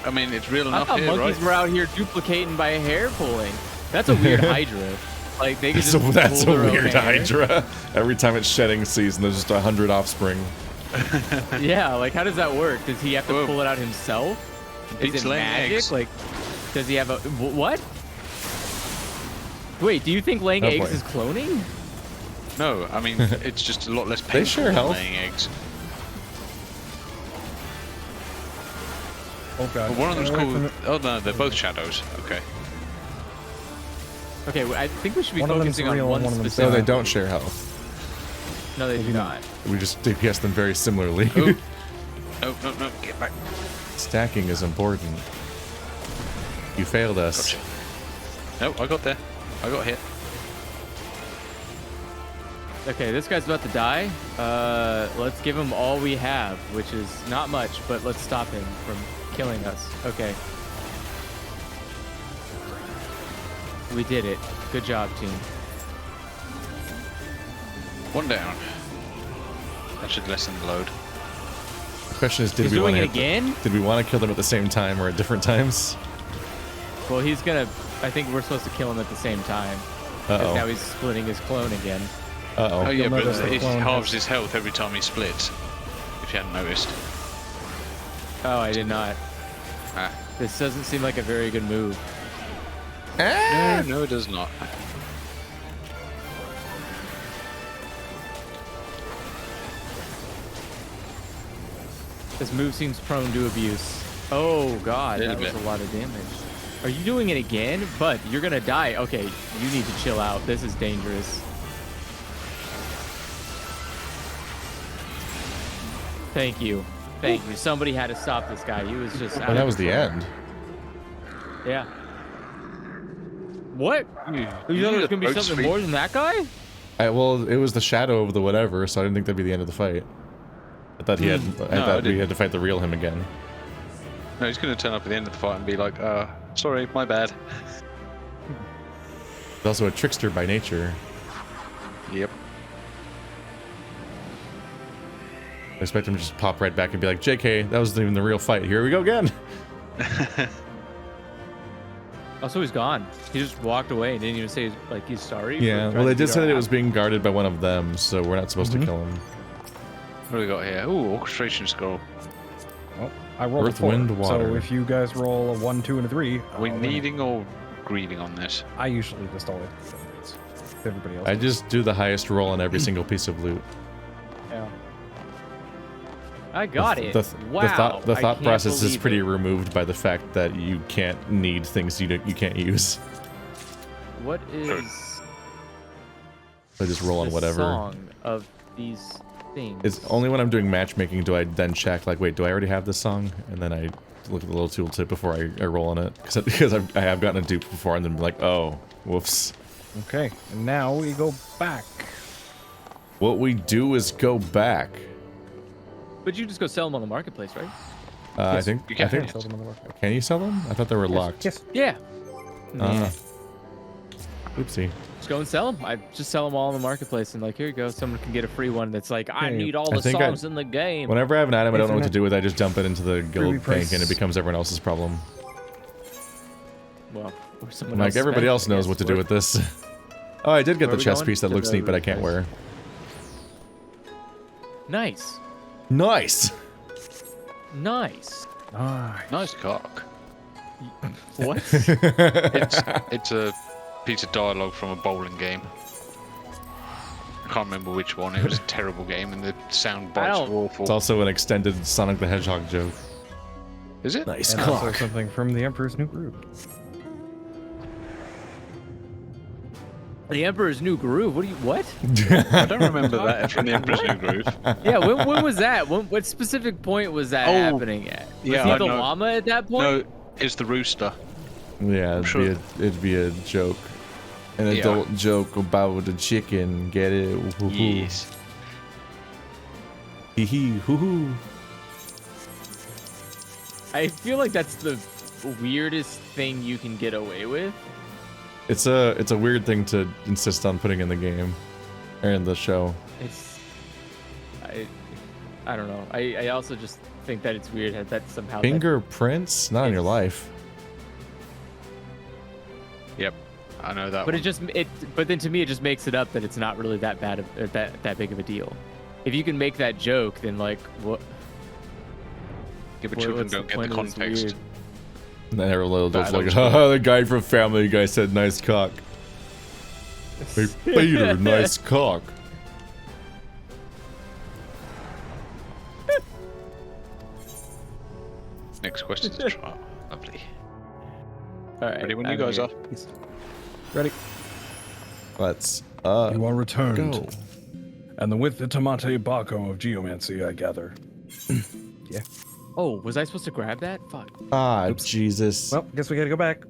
I mean, it's real I enough thought here, monkeys right? were out here duplicating by hair pulling. That's a weird Hydra. Like they could So just that's a pull their own weird hair. Hydra. Every time it's shedding season, there's just 100 offspring. Yeah, like how does that work? Does he have to Whoa. pull it out himself? Is Beats it laying magic? eggs. Like, does he have a what? Wait, do you think laying Oh, eggs boy. is cloning? No, I mean, it's just a lot less painful They share than health. laying eggs. Oh god. But one of them's Stay away from called... it. Oh, no, they're both shadows. Okay. Okay, well, I think we should be One of them's focusing on real, one one of them's specific. No, they don't share health. No, they do not. We just DPS them very similarly. Oh. No, no, no, get back. Stacking is important. You failed us. Gotcha. No, I got there. I got hit. Okay, this guy's about to die. Let's give him all we have, which is not much, but let's stop him from killing us. Okay. We did it. Good job, team. One down. That should lessen the load. The question is, did He's we want doing to it again? Did we want to kill them at the same time or at different times? Well, he's gonna. I think we're supposed to kill him at the same time. Because now Uh he's splitting his clone again. oh. Uh Oh, oh. yeah, but notice the it clone halves has- his health every time he splits. If you hadn't noticed. Oh, I did not. Ah. This doesn't seem like a very good move. No, it does not. This move seems prone to abuse. Oh god, Little that was bit. a lot of damage. Are you doing it again? But you're gonna die. Okay, you need to chill out. This is dangerous. Thank you. Thank you. Somebody had to stop this guy. He was just out Oh, that of was the control. end. Yeah. What? You thought there was gonna be something more than that guy? Well, it was the shadow of the whatever, so I didn't think that'd be the end of the fight. I thought he had. I No, I thought we didn't. had to fight the real him again. No, he's going to turn up at the end of the fight and be like, sorry, my bad. He's also a trickster by nature. Yep. I expect him to just pop right back and be like, "JK, that wasn't even the real fight. Here we go again." Also, he's gone. He just walked away and didn't even say like he's sorry. Yeah. for Well, they trying to did beat say our that it ass. was being guarded by one of them, so we're not supposed to kill him. What do we got here? Ooh, orchestration scroll. Well, I rolled Earth, a 4, wind, water. so if you guys roll a 1, 2, and a 3, Are we I'll win it. needing or greeding on this? I usually just always if everybody else. I just do the highest roll on every single piece of loot. Yeah. I got it. Wow. The I thought can't process is believe pretty it. removed by the fact that you can't need things you can't use. What is I just roll on the whatever. song of these things? It's only when I'm doing matchmaking do I then check, like, wait, do I already have this song? And then I look at the little tooltip before I roll on it. Because I have gotten a dupe before and then be like, oh, whoops. Okay, and now we go back. What we do is go back. But you just go sell them on the marketplace, right? I think. you can. I think. Sell them on the market. Can you sell them? I thought they were locked. Yes. Yeah. Ah. Oopsie. Just go and sell them. I just sell them all on the marketplace, and like, here you go. Someone can get a free one that's like, I Yeah, need all I the think songs in the game. Whenever I have an item I don't know what to Isn't do with, I just dump it into the gold Freebie bank and it price. becomes everyone else's problem. Well, or someone Like, else everybody spent, else I knows guess. what to do with this. Oh, I did get Where the are we chest going? piece that To looks the neat, but I can't place. wear. Nice. Nice! Nice. Nice cock. What? It's a piece of dialogue from a bowling game. I can't remember which one. It was a terrible game, and the sound bites don't- were awful. It's also an extended Sonic the Hedgehog joke. Is it? Nice And also something from the Emperor's New Groove. The Emperor's New Groove. What? I don't remember that from the Emperor's New Groove. Yeah, when was that? What specific point was that happening at? Was yeah, he I the know. llama at that point? No, it's the rooster. Yeah, sure. it'd be a joke. An Yeah. adult joke about a chicken. Get it? Woo-hoo. Yes. Hee hee. Hoo hoo. I feel like that's the weirdest thing you can get away with. It's a weird thing to insist on putting in the game or in the show. I don't know. I also just think that it's weird that somehow Fingerprints? Not on your life. Yep, I know that. But one. but then to me it just makes it up that it's not really that bad of, that big of a deal. If you can make that joke, then like what? Yeah, but children what's the don't get the point of this context. weird- And then every little adult's like, Battles. haha, the guy from Family Guy said nice cock. Hey, Peter, nice cock. Next question is trial. Lovely. All right, Ready when you I'm guys here. are. Ready? Let's You are returned. go. And with the Tamate Bako of Geomancy, I gather. Oh, was I supposed to grab that? Fuck. Ah, Jesus. Well, guess we gotta go back.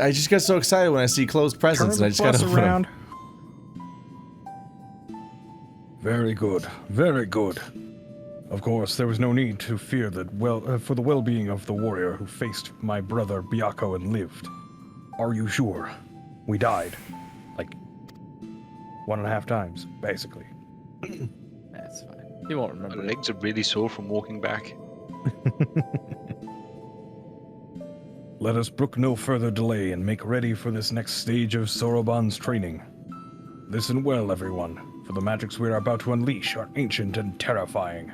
I just get so excited when I see closed presents Turn and I the just gotta bus open 'em. around. Very good. Very good. Of course, there was no need to fear that for the well-being of the warrior who faced my brother Byakko and lived. Are you sure? We died. Like 1.5 times, basically. That's fine. You won't My remember. legs are really sore from walking back. Let us brook no further delay and make ready for this next stage of Soroban's training. Listen well, everyone, for the magics we are about to unleash are ancient and terrifying.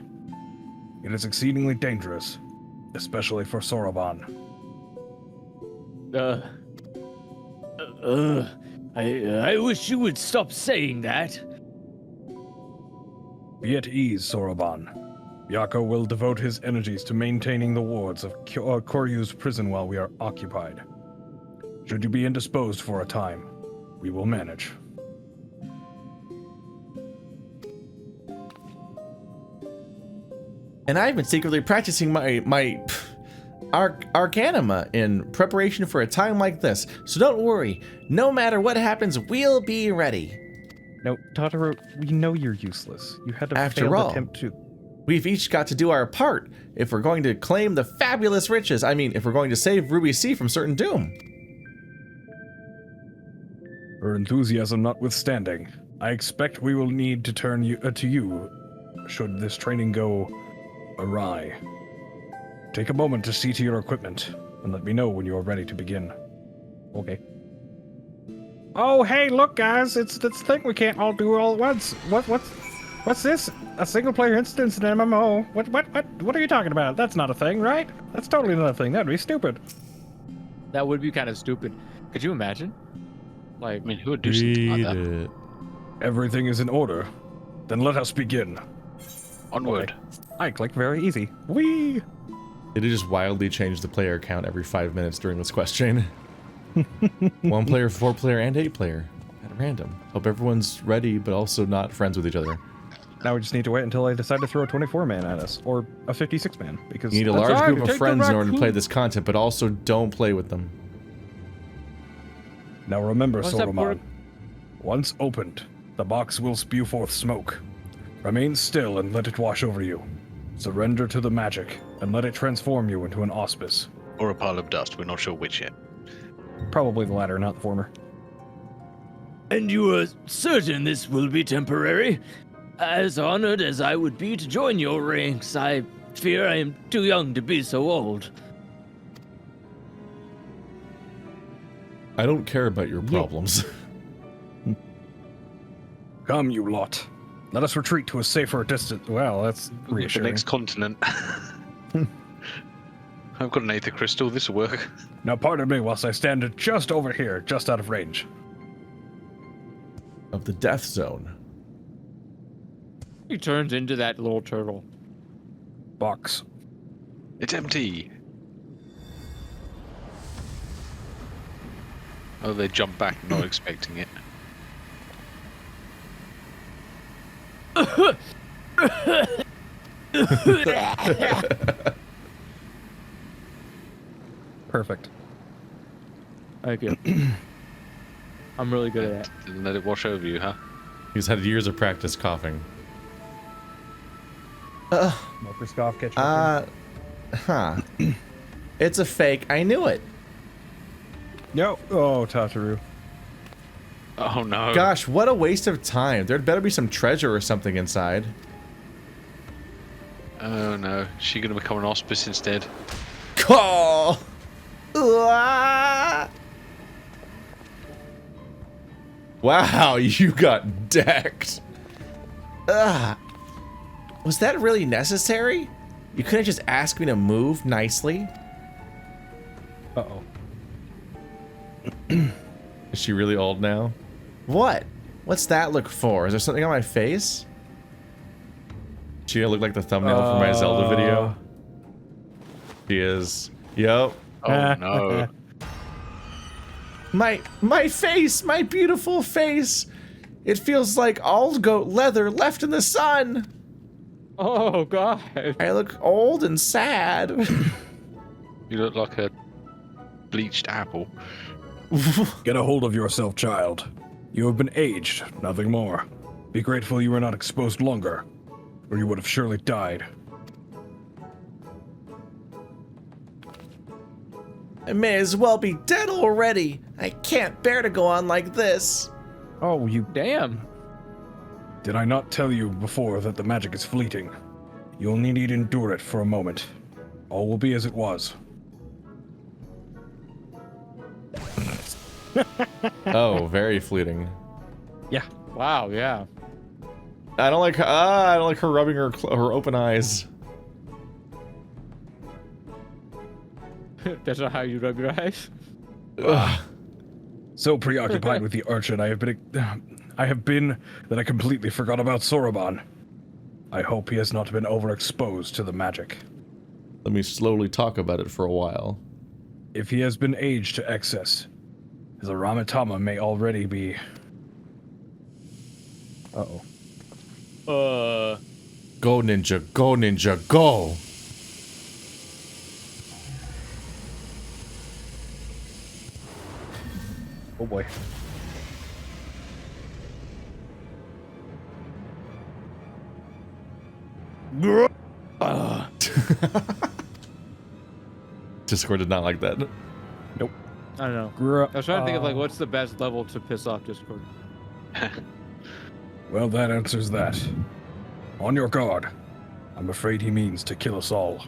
It is exceedingly dangerous, especially for Soroban. I wish you would stop saying that. Be at ease, Soroban. Byakko will devote his energies to maintaining the wards of Koryu's prison while we are occupied. Should you be indisposed for a time, we will manage. And I've been secretly practicing my Arcanima in preparation for a time like this. So don't worry. No matter what happens, we'll be ready. No, Totoro, we know you're useless. You had to After failed all. attempt to. We've each got to do our part if we're going to claim the fabulous riches. I mean, if we're going to save Ruby C from certain doom. Her enthusiasm notwithstanding, I expect we will need to turn to you should this training go awry. Take a moment to see to your equipment and let me know when you are ready to begin. Okay. Oh, hey, look, guys! It's this thing we can't all do all at once. What's this? A single-player instance in an MMO? What are you talking about? That's not a thing, right? That's totally not a thing. That'd be stupid. That would be kind of stupid. Could you imagine? Like, I mean, who would do something like Read that? it. Everything is in order. Then let us begin. Onward. I click very easy. Whee! Did he just wildly change the player count every 5 minutes during this quest chain? 1 player, 4 player, and 8 player. At random. Hope everyone's ready, but also not friends with each other. Now we just need to wait until I decide to throw a 24-man at us, or a 56-man, because You need a that's large all right, group take of the friends in order to raccoon. play this content, but also don't play with them. Now remember, What's that Soroban. word? Once opened, the box will spew forth smoke. Remain still and let it wash over you. Surrender to the magic and let it transform you into an auspice. Or a pile of dust. We're not sure which yet. Probably the latter, not the former. And you are certain this will be temporary? As honored as I would be to join your ranks, I fear I am too young to be so old. I don't care about your problems. Come, you lot. Let us retreat to a safer distance. Well, that's The reassuring. next continent. I've got an Aether Crystal. This will work. Now pardon me whilst I stand just over here, just out of range. Of the death zone. he turns into that little turtle. Box. It's empty. Oh, they jump back, not expecting it. Perfect. Thank you. I'm really good at that. Didn't let it wash over you, huh? He's had years of practice coughing. Smoker scoff catch up. Huh. It's a fake. I knew it. Yo. Oh, Tataru. Oh no. Gosh, what a waste of time. There'd better be some treasure or something inside. Oh no. Is she gonna become an auspice instead? Call. Ah! Wow, you got decked. Ugh. Was that really necessary? You couldn't just ask me to move nicely? Uh-oh. Is she really old now? What? What's that look for? Is there something on my face? She gonna look like the thumbnail for my Zelda video? She is. Yep. Oh no. My face, my beautiful face. It feels like all goat leather left in the sun. Oh god. I look old and sad. You look like a bleached apple. Get a hold of yourself, child. You have been aged, nothing more. Be grateful you were not exposed longer, or you would have surely died. I may as well be dead already. I can't bear to go on like this. Oh, you. Damn. Did I not tell you before that the magic is fleeting? You only need to endure it for a moment. All will be as it was. Oh, very fleeting. Yeah. Wow, yeah. I don't like her rubbing her open eyes. That's not how you rub your eyes. So preoccupied with the urchin I have been that I completely forgot about Soroban. I hope he has not been overexposed to the magic. Let me slowly talk about it for a while. If he has been aged to excess, his Aramitama may already be... Uh-oh. Go ninja, go ninja, go! Oh boy. Discord did not like that. Nope. I don't know. Grew I was trying to think of like what's the best level to piss off Discord. Well, that answers that. On your guard. I'm afraid he means to kill us all.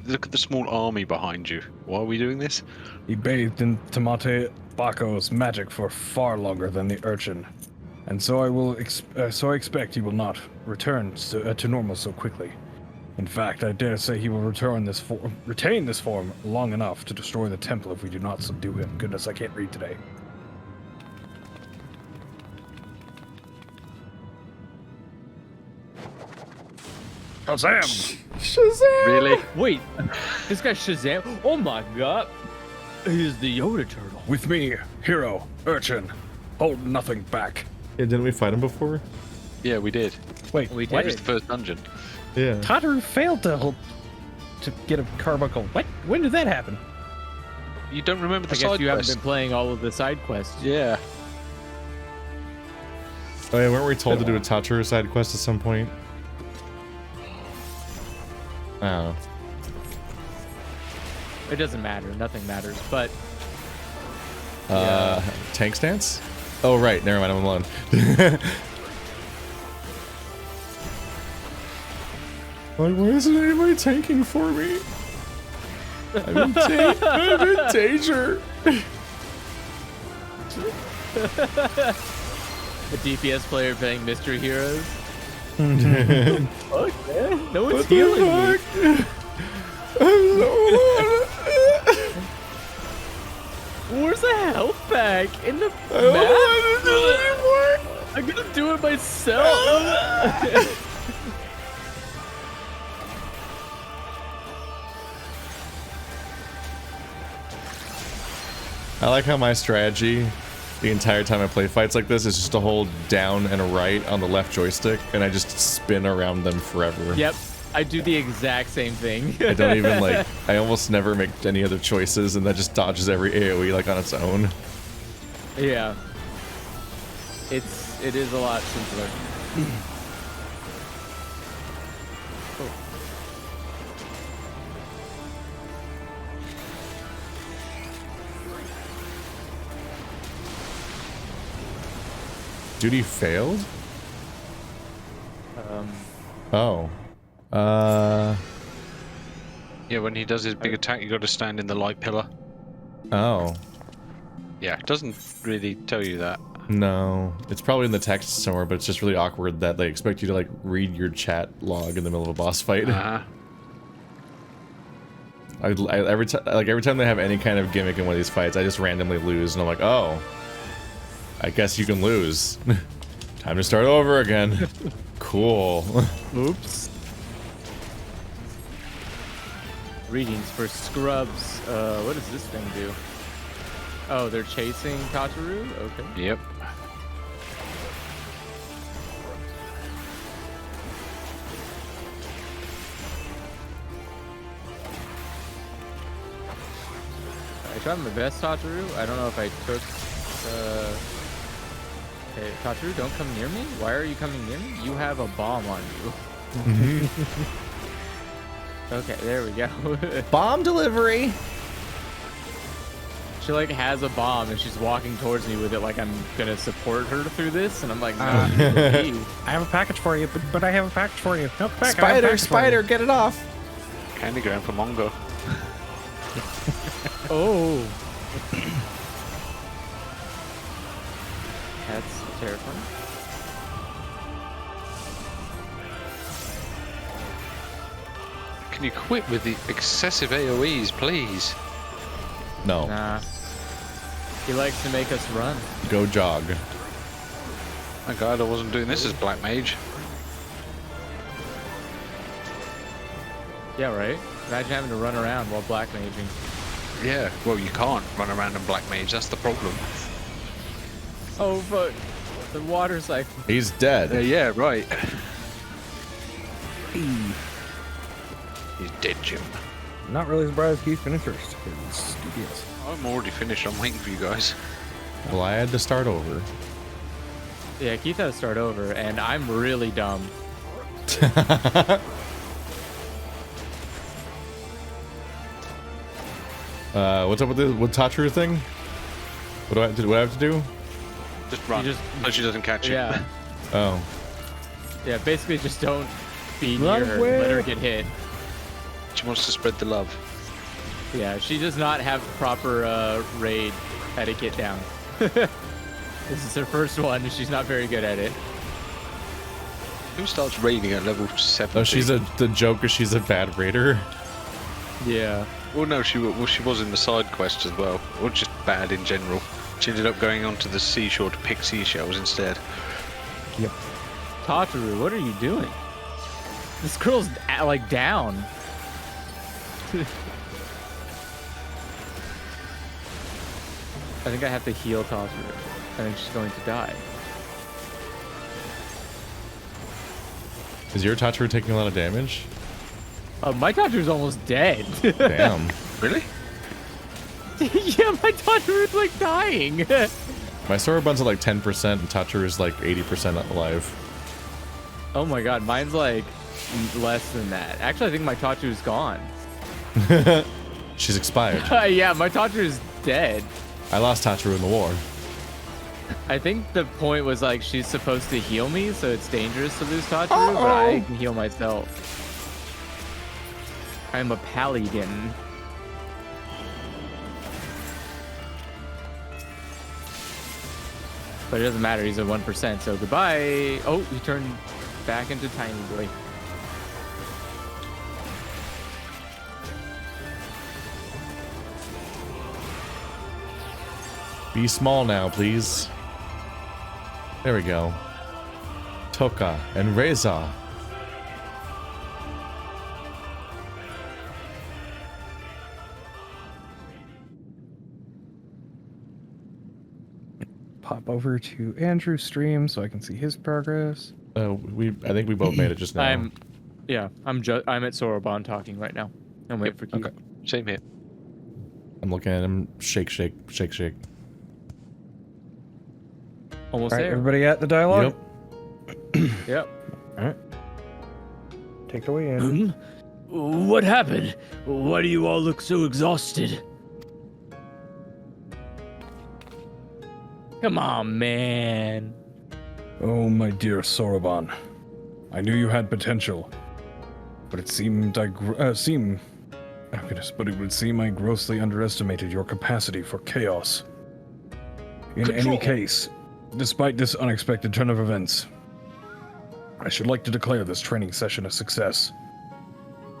Look at the small army behind you. Why are we doing this? He bathed in Tamate Bako's magic for far longer than the urchin, and so I expect he will not return to normal so quickly. In fact, I dare say he will retain this form long enough to destroy the temple if we do not subdue him. Goodness, I can't read today. Shazam! Shazam! Really? Wait, this guy's Shazam? Oh my god. He's the Yoda turtle. With me, hero, urchin, hold nothing back. Yeah, didn't we fight him before? Yeah, we did. Wait, We what? did. It's the first dungeon. Yeah. Tataru failed to get a carbuncle. What? When did that happen? You don't remember the I guess side you haven't quest? been playing all of the side quests. Yeah. Oh yeah, weren't we told to do a Tataru side quest at some point? I don't know. It doesn't matter. Nothing matters. But Tank stance? Oh right, never mind, I'm alone. Like, why isn't anybody tanking for me? I'm in danger. a DPS player playing Mystery Heroes. Fuck, man. No one's healing me. Where's the health pack in the map? I'm gonna do it myself. I like how my strategy the entire time I play fights like this is just to hold down and right on the left joystick, and I just spin around them forever. Yep, I do the exact same thing. I don't even like. I almost never make any other choices, and that just dodges every AOE like on its own. Yeah. It is a lot simpler. Duty failed? Oh. Yeah, when he does his big attack, you got to stand in the light pillar. Oh. Yeah, it doesn't really tell you that. No. It's probably in the text somewhere, but it's just really awkward that they expect you to, like, read your chat log in the middle of a boss fight. Every time they have any kind of gimmick in one of these fights, I just randomly lose, and I'm like, oh. I guess you can lose. Time to start over again. Cool. Oops. Readings for scrubs. What does this thing do? Oh, they're chasing Tataru? Okay. Yep. I tried my best, Tataru. I don't know if I took... Hey, Tataru, don't come near me? Why are you coming near me? You have a bomb on you. Okay, there we go. Bomb delivery. She like has a bomb and she's walking towards me with it like I'm gonna support her through this, and I'm like, no, leave. I have a package for you, but I have a package for you. No, back, I have a package for Spider, you. get it off. Candy ground for Mongo. Oh. That's terrifying. Can you quit with the excessive AoEs, please? No. Nah. He likes to make us run. Go jog. Thank God I wasn't doing this as Black Mage. Yeah, right? Imagine having to run around while black maging. Yeah, well, you can't run around and Black Mage, that's the problem. Oh, fuck. The water cycle. He's dead. Yeah, right. He's dead, Jim. Not really surprised Keith finished first. It's studious. I'm already finished, I'm waiting for you guys. Glad to start over. Yeah, Keith had to start over, and I'm really dumb. What's up with the Tataru thing? What do I have to do? Just run, You just- so she doesn't catch you. Yeah. Oh. Yeah, basically just don't be Run near her. away. Let her get hit. She wants to spread the love. Yeah, she does not have proper raid etiquette down. This is her first one, and she's not very good at it. Who starts raiding at level 70? Oh, the joke is she's a bad raider. Yeah. Well, no, she was in the side quest as well, or just bad in general. She ended up going onto the seashore to pick seashells instead. Yep. Tataru, what are you doing? This girl's like down. I think I have to heal Tataru. I think she's going to die. Is your Tataru taking a lot of damage? My Tataru's almost dead. Damn. Really? Yeah, my Tataru's like dying. My Soroban's at like 10% and Tataru's like 80% alive. Oh my god, mine's like less than that. Actually, I think my Tataru's gone. She's expired. Yeah, my Tataru's dead. I lost Tataru in the war. I think the point was like she's supposed to heal me, so it's dangerous to lose Tataru, but I can heal myself. I'm a paladin. But it doesn't matter, he's at 1%, so goodbye. Oh, he turned back into Tiny Boy. Be small now, please. There we go. Toka and Reza. pop over to Andrew's stream so I can see his progress. I think we both made it just now. I'm at Soroban talking right now. I'm waiting for Keith. Okay. Same here. I'm looking at him. Shake, shake, shake, shake. Almost All right, there. everybody at the dialogue? Yep. All right. Take it away, Andrew. What happened? Why do you all look so exhausted? Come on, man. Oh, my dear Soroban. I knew you had potential, but it seemed I grossly underestimated your capacity for chaos. In any case, despite this unexpected turn of events, I should like to declare this training session a success.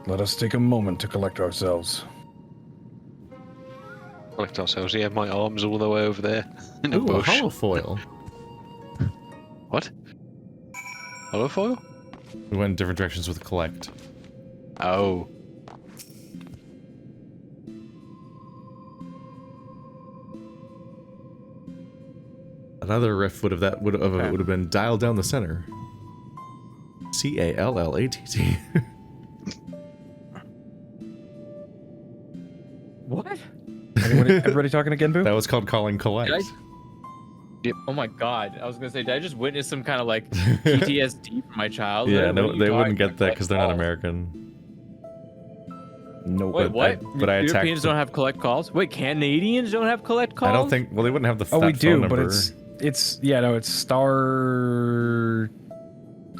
Let us take a moment to collect ourselves. Collect ourselves. Yeah, my arm's all the way over there in a Ooh, a bush. holofoil. What? Holofoil? We went in different directions with collect. Oh. Another riff would have been dialed down the center. CALLATT. What? Everybody talking again, Boo? That was called calling collect. Oh my god. I was gonna say, did I just witness some kind of like PTSD from my childhood? Yeah, What no, are you they talking wouldn't get about? that because they're not Oh. American. No. Wait, what? but I attacked Europeans the- don't have collect calls? Wait, Canadians don't have collect calls? I don't think. Well, they wouldn't have the. Oh, that we phone do, number. but it's star.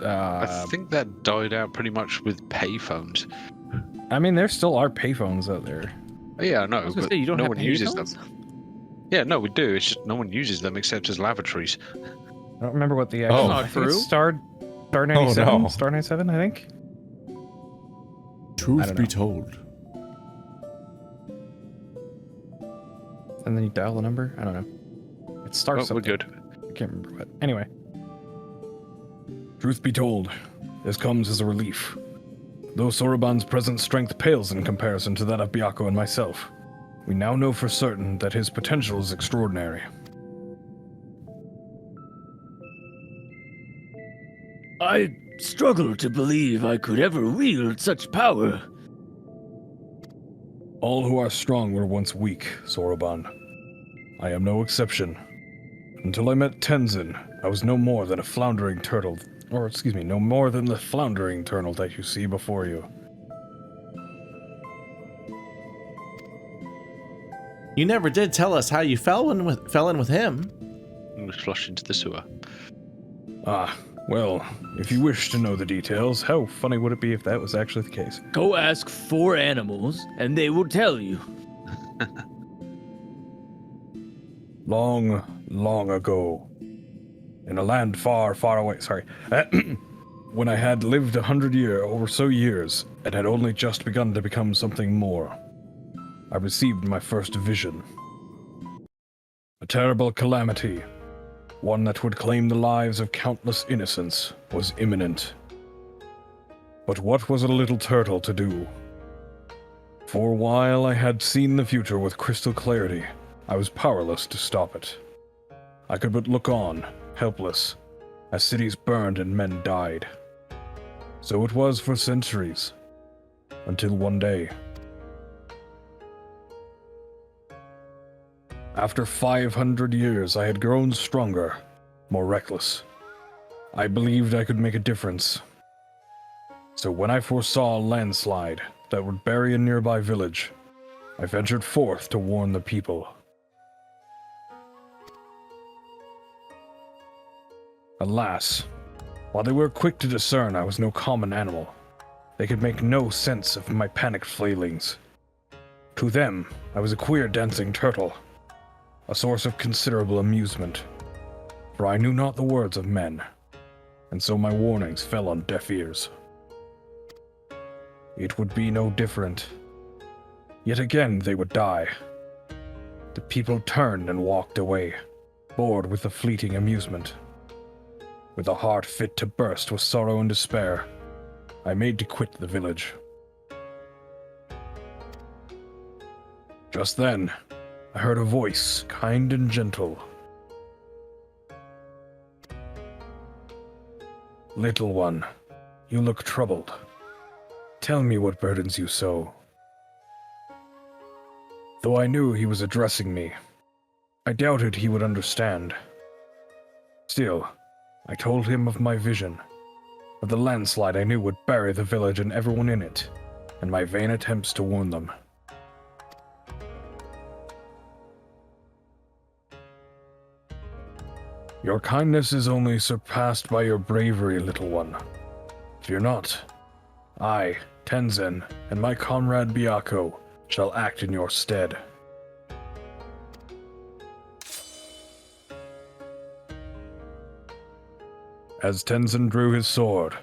I think that died out pretty much with payphones. I mean, there still are payphones out there. Oh, yeah, I know, I was gonna but say, you don't no have one uses them. payphones? Yeah, no, we do. It's just no one uses them except as lavatories. I don't remember what the actual. Oh. I think it's True. Star 97. no. Star 97, I think. I Truth don't be know. told. And then you dial the number. I don't know. It's Star Oh, something. we're good. I can't remember what. Anyway. Truth be told, this comes as a relief. Though Soroban's present strength pales in comparison to that of Byakko and myself, we now know for certain that his potential is extraordinary. I struggle to believe I could ever wield such power. All who are strong were once weak, Soroban. I am no exception. Until I met Tenzin, I was no more than a floundering turtle, no more than the floundering turtle that you see before you. You never did tell us how you fell in with him. And was flushed into the sewer. Ah, well, if you wish to know the details, How funny would it be if that was actually the case? Go ask 4 animals, and they will tell you. long, long ago, in a land far, far away, when I had lived 100 years and had only just begun to become something more, I received my first vision. A terrible calamity, one that would claim the lives of countless innocents, was imminent. But what was a little turtle to do? For while I had seen the future with crystal clarity, I was powerless to stop it. I could but look on, helpless, as cities burned and men died. So it was for centuries, until one day. After 500 years, I had grown stronger, more reckless. I believed I could make a difference. So when I foresaw a landslide that would bury a nearby village, I ventured forth to warn the people. Alas, while they were quick to discern I was no common animal, they could make no sense of my panicked flailings. To them, I was a queer dancing turtle, a source of considerable amusement, for I knew not the words of men, and so my warnings fell on deaf ears. It would be no different. Yet again they would die. The people turned and walked away, bored with the fleeting amusement. With a heart fit to burst with sorrow and despair, I made to quit the village. Just then, I heard a voice, kind and gentle. Little one, you look troubled. Tell me what burdens you so. Though I knew he was addressing me, I doubted he would understand. Still, I told him of my vision, of the landslide I knew would bury the village and everyone in it, and my vain attempts to warn them. Your kindness is only surpassed by your bravery, little one. Fear not. I, Tenzin, and my comrade Byakko shall act in your stead. As Tenzin drew his sword,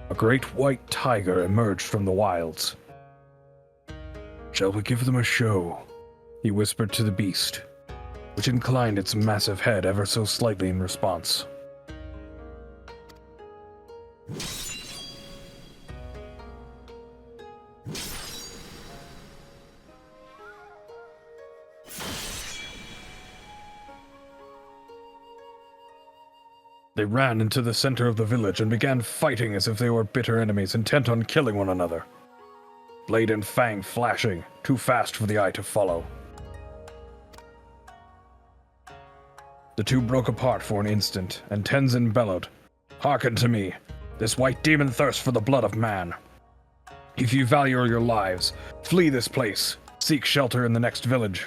a great white tiger emerged from the wilds. Shall we give them a show? He whispered to the beast, which inclined its massive head ever so slightly in response. They ran into the center of the village and began fighting as if they were bitter enemies, intent on killing one another. Blade and fang flashing, too fast for the eye to follow. The two broke apart for an instant, and Tenzin bellowed, "Hearken to me! This white demon thirsts for the blood of man. If you value your lives, flee this place. Seek shelter in the next village."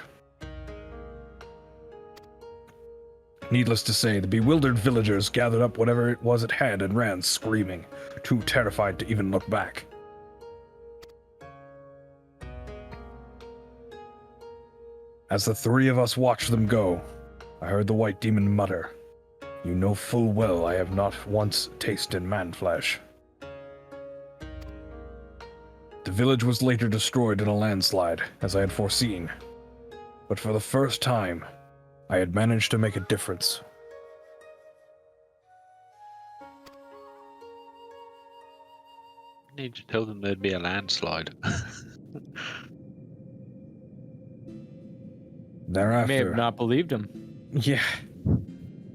Needless to say, the bewildered villagers gathered up whatever it was it had and ran screaming, too terrified to even look back. As the three of us watched them go, I heard the white demon mutter, "You know full well I have not once tasted man flesh." The village was later destroyed in a landslide, as I had foreseen. But for the first time, I had managed to make a difference. Need to tell them there'd be a landslide. I may have Thereafter, not believed him. Yeah.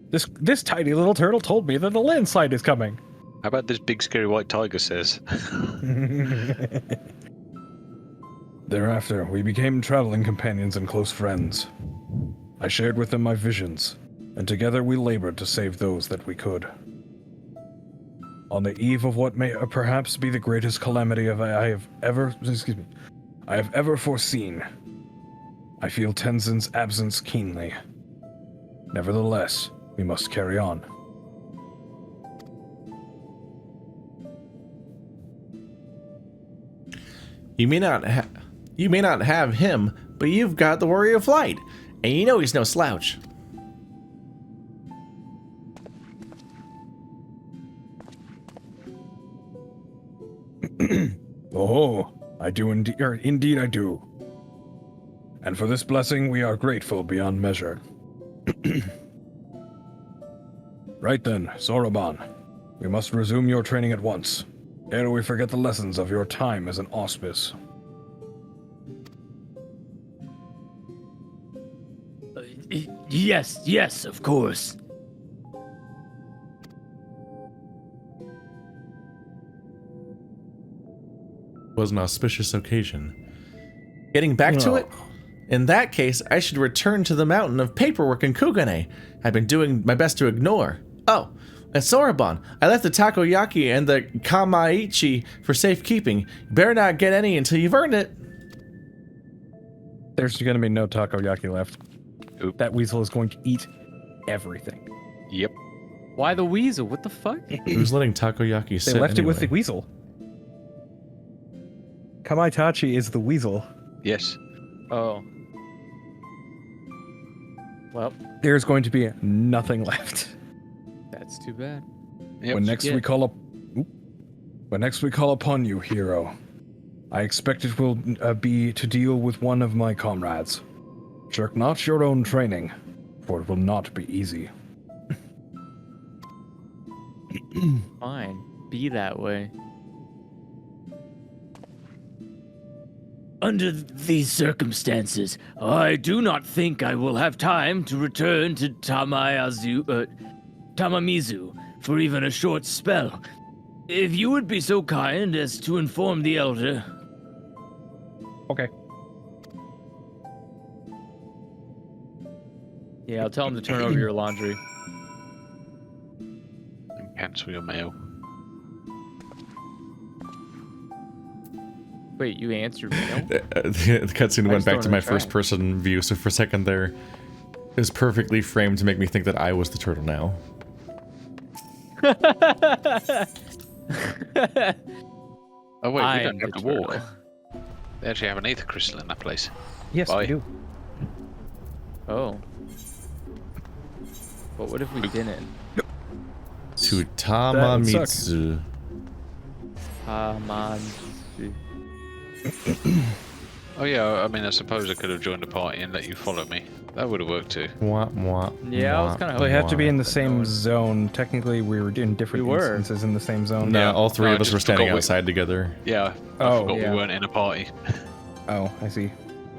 This tiny little turtle told me that a landslide is coming. How about this big scary white tiger says? Thereafter, we became traveling companions and close friends. I shared with them my visions, and together we labored to save those that we could. On the eve of what may perhaps be the greatest calamity I have ever foreseen, I feel Tenzin's absence keenly. Nevertheless, we must carry on. You may not have him, but you've got the Warrior of Light, and you know he's no slouch. Oh, I do indeed I do. And for this blessing we are grateful beyond measure. Right then, Soroban, we must resume your training at once, ere we forget the lessons of your time as an auspice. Yes, of course. Was an auspicious occasion. Getting back to it, in that case, I should return to the mountain of paperwork in Kugane I've been doing my best to ignore. Oh, and Soroban, I left the takoyaki and the kamaichi for safekeeping. You better not get any until you've earned it. There's going to be no takoyaki left. Oop. That weasel is going to eat everything. Yep. Why the weasel? What the fuck? Who's letting takoyaki They sit left it with the anyway? weasel. Kamaitachi is the weasel. Yes. Oh. Well, There's going to be nothing left. that's too bad. Yep. When next we call upon you, hero, I expect it will be to deal with one of my comrades. Shirk not your own training, for it will not be easy. Fine. Be that way. Under these circumstances, I do not think I will have time to return to Tamamizu for even a short spell. If you would be so kind as to inform the elder. Okay. Yeah, I'll tell him to turn over your laundry. And cancel your mail. Wait, you answered me? No? The cutscene went just back don't to my understand. first person view, so for a second there, it was perfectly framed to make me think that I was the turtle now. Oh wait, we I don't am have the to walk. turtle. They actually have an aether crystal in that place. Yes, Bye. we do. Oh. But what if we didn't? Tutamamitsu. Come on. Oh yeah, I mean, I suppose I could have joined the party and let you follow me. That would have worked too. Mwah, mwah, Yeah, I was mwah, kind of. They have to be in the But same no. zone. Technically, we were in different We were. instances in the same zone. No, Yeah. all three I of us just were standing forgot we- outside together. Yeah, I Oh, forgot yeah. we weren't in a party. Oh, I see.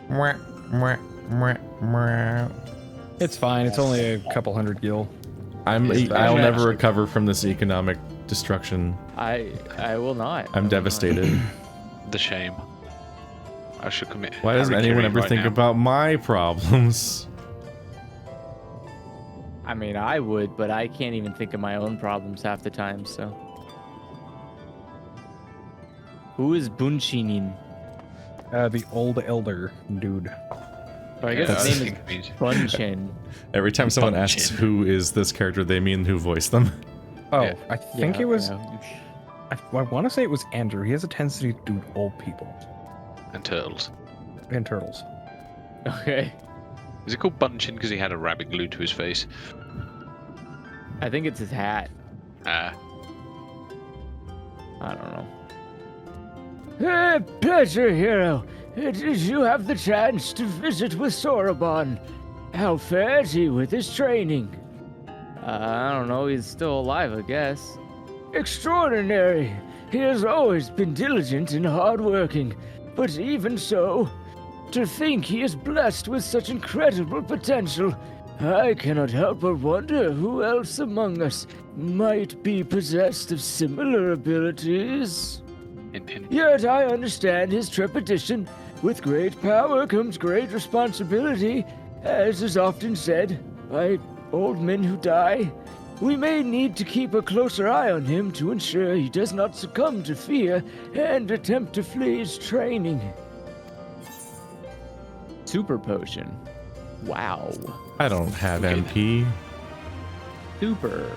Mwah, mwah, mwah, mwah. It's fine. It's only a couple hundred gil. I'll actually- never recover from this economic destruction. I will not. I I'm will devastated. The shame. I should commit. Why doesn't Harry anyone Carey ever right think now. about my problems? not. I mean, I would, but I can't even think of my own problems half the time. So, who is Bunshinin? The old elder dude. Or I guess Yeah, his I name think he's- is Bunchin. Every time someone Pumpkin. asks who is this character, they mean who voiced them. Oh, Yeah. I think Yeah, it was. yeah. I want to say it was Andrew. He has a tendency to do old people and turtles. and turtles. Okay. Is it called Bunchin because he had a rabbit glued to his face? I think it's his hat. Ah, I don't know. Pleasure, hero. Did you have the chance to visit with Soroban? How fares he with his training? I don't know. He's still alive, I guess. Extraordinary. He has always been diligent and hardworking, but even so, to think he is blessed with such incredible potential, I cannot help but wonder who else among us might be possessed of similar abilities. hint, hint. Yet I understand his trepidation. With great power comes great responsibility, as is often said by old men who die. We may need to keep a closer eye on him to ensure he does not succumb to fear and attempt to flee his training. Super potion. Wow. I don't have Okay. MP. Super.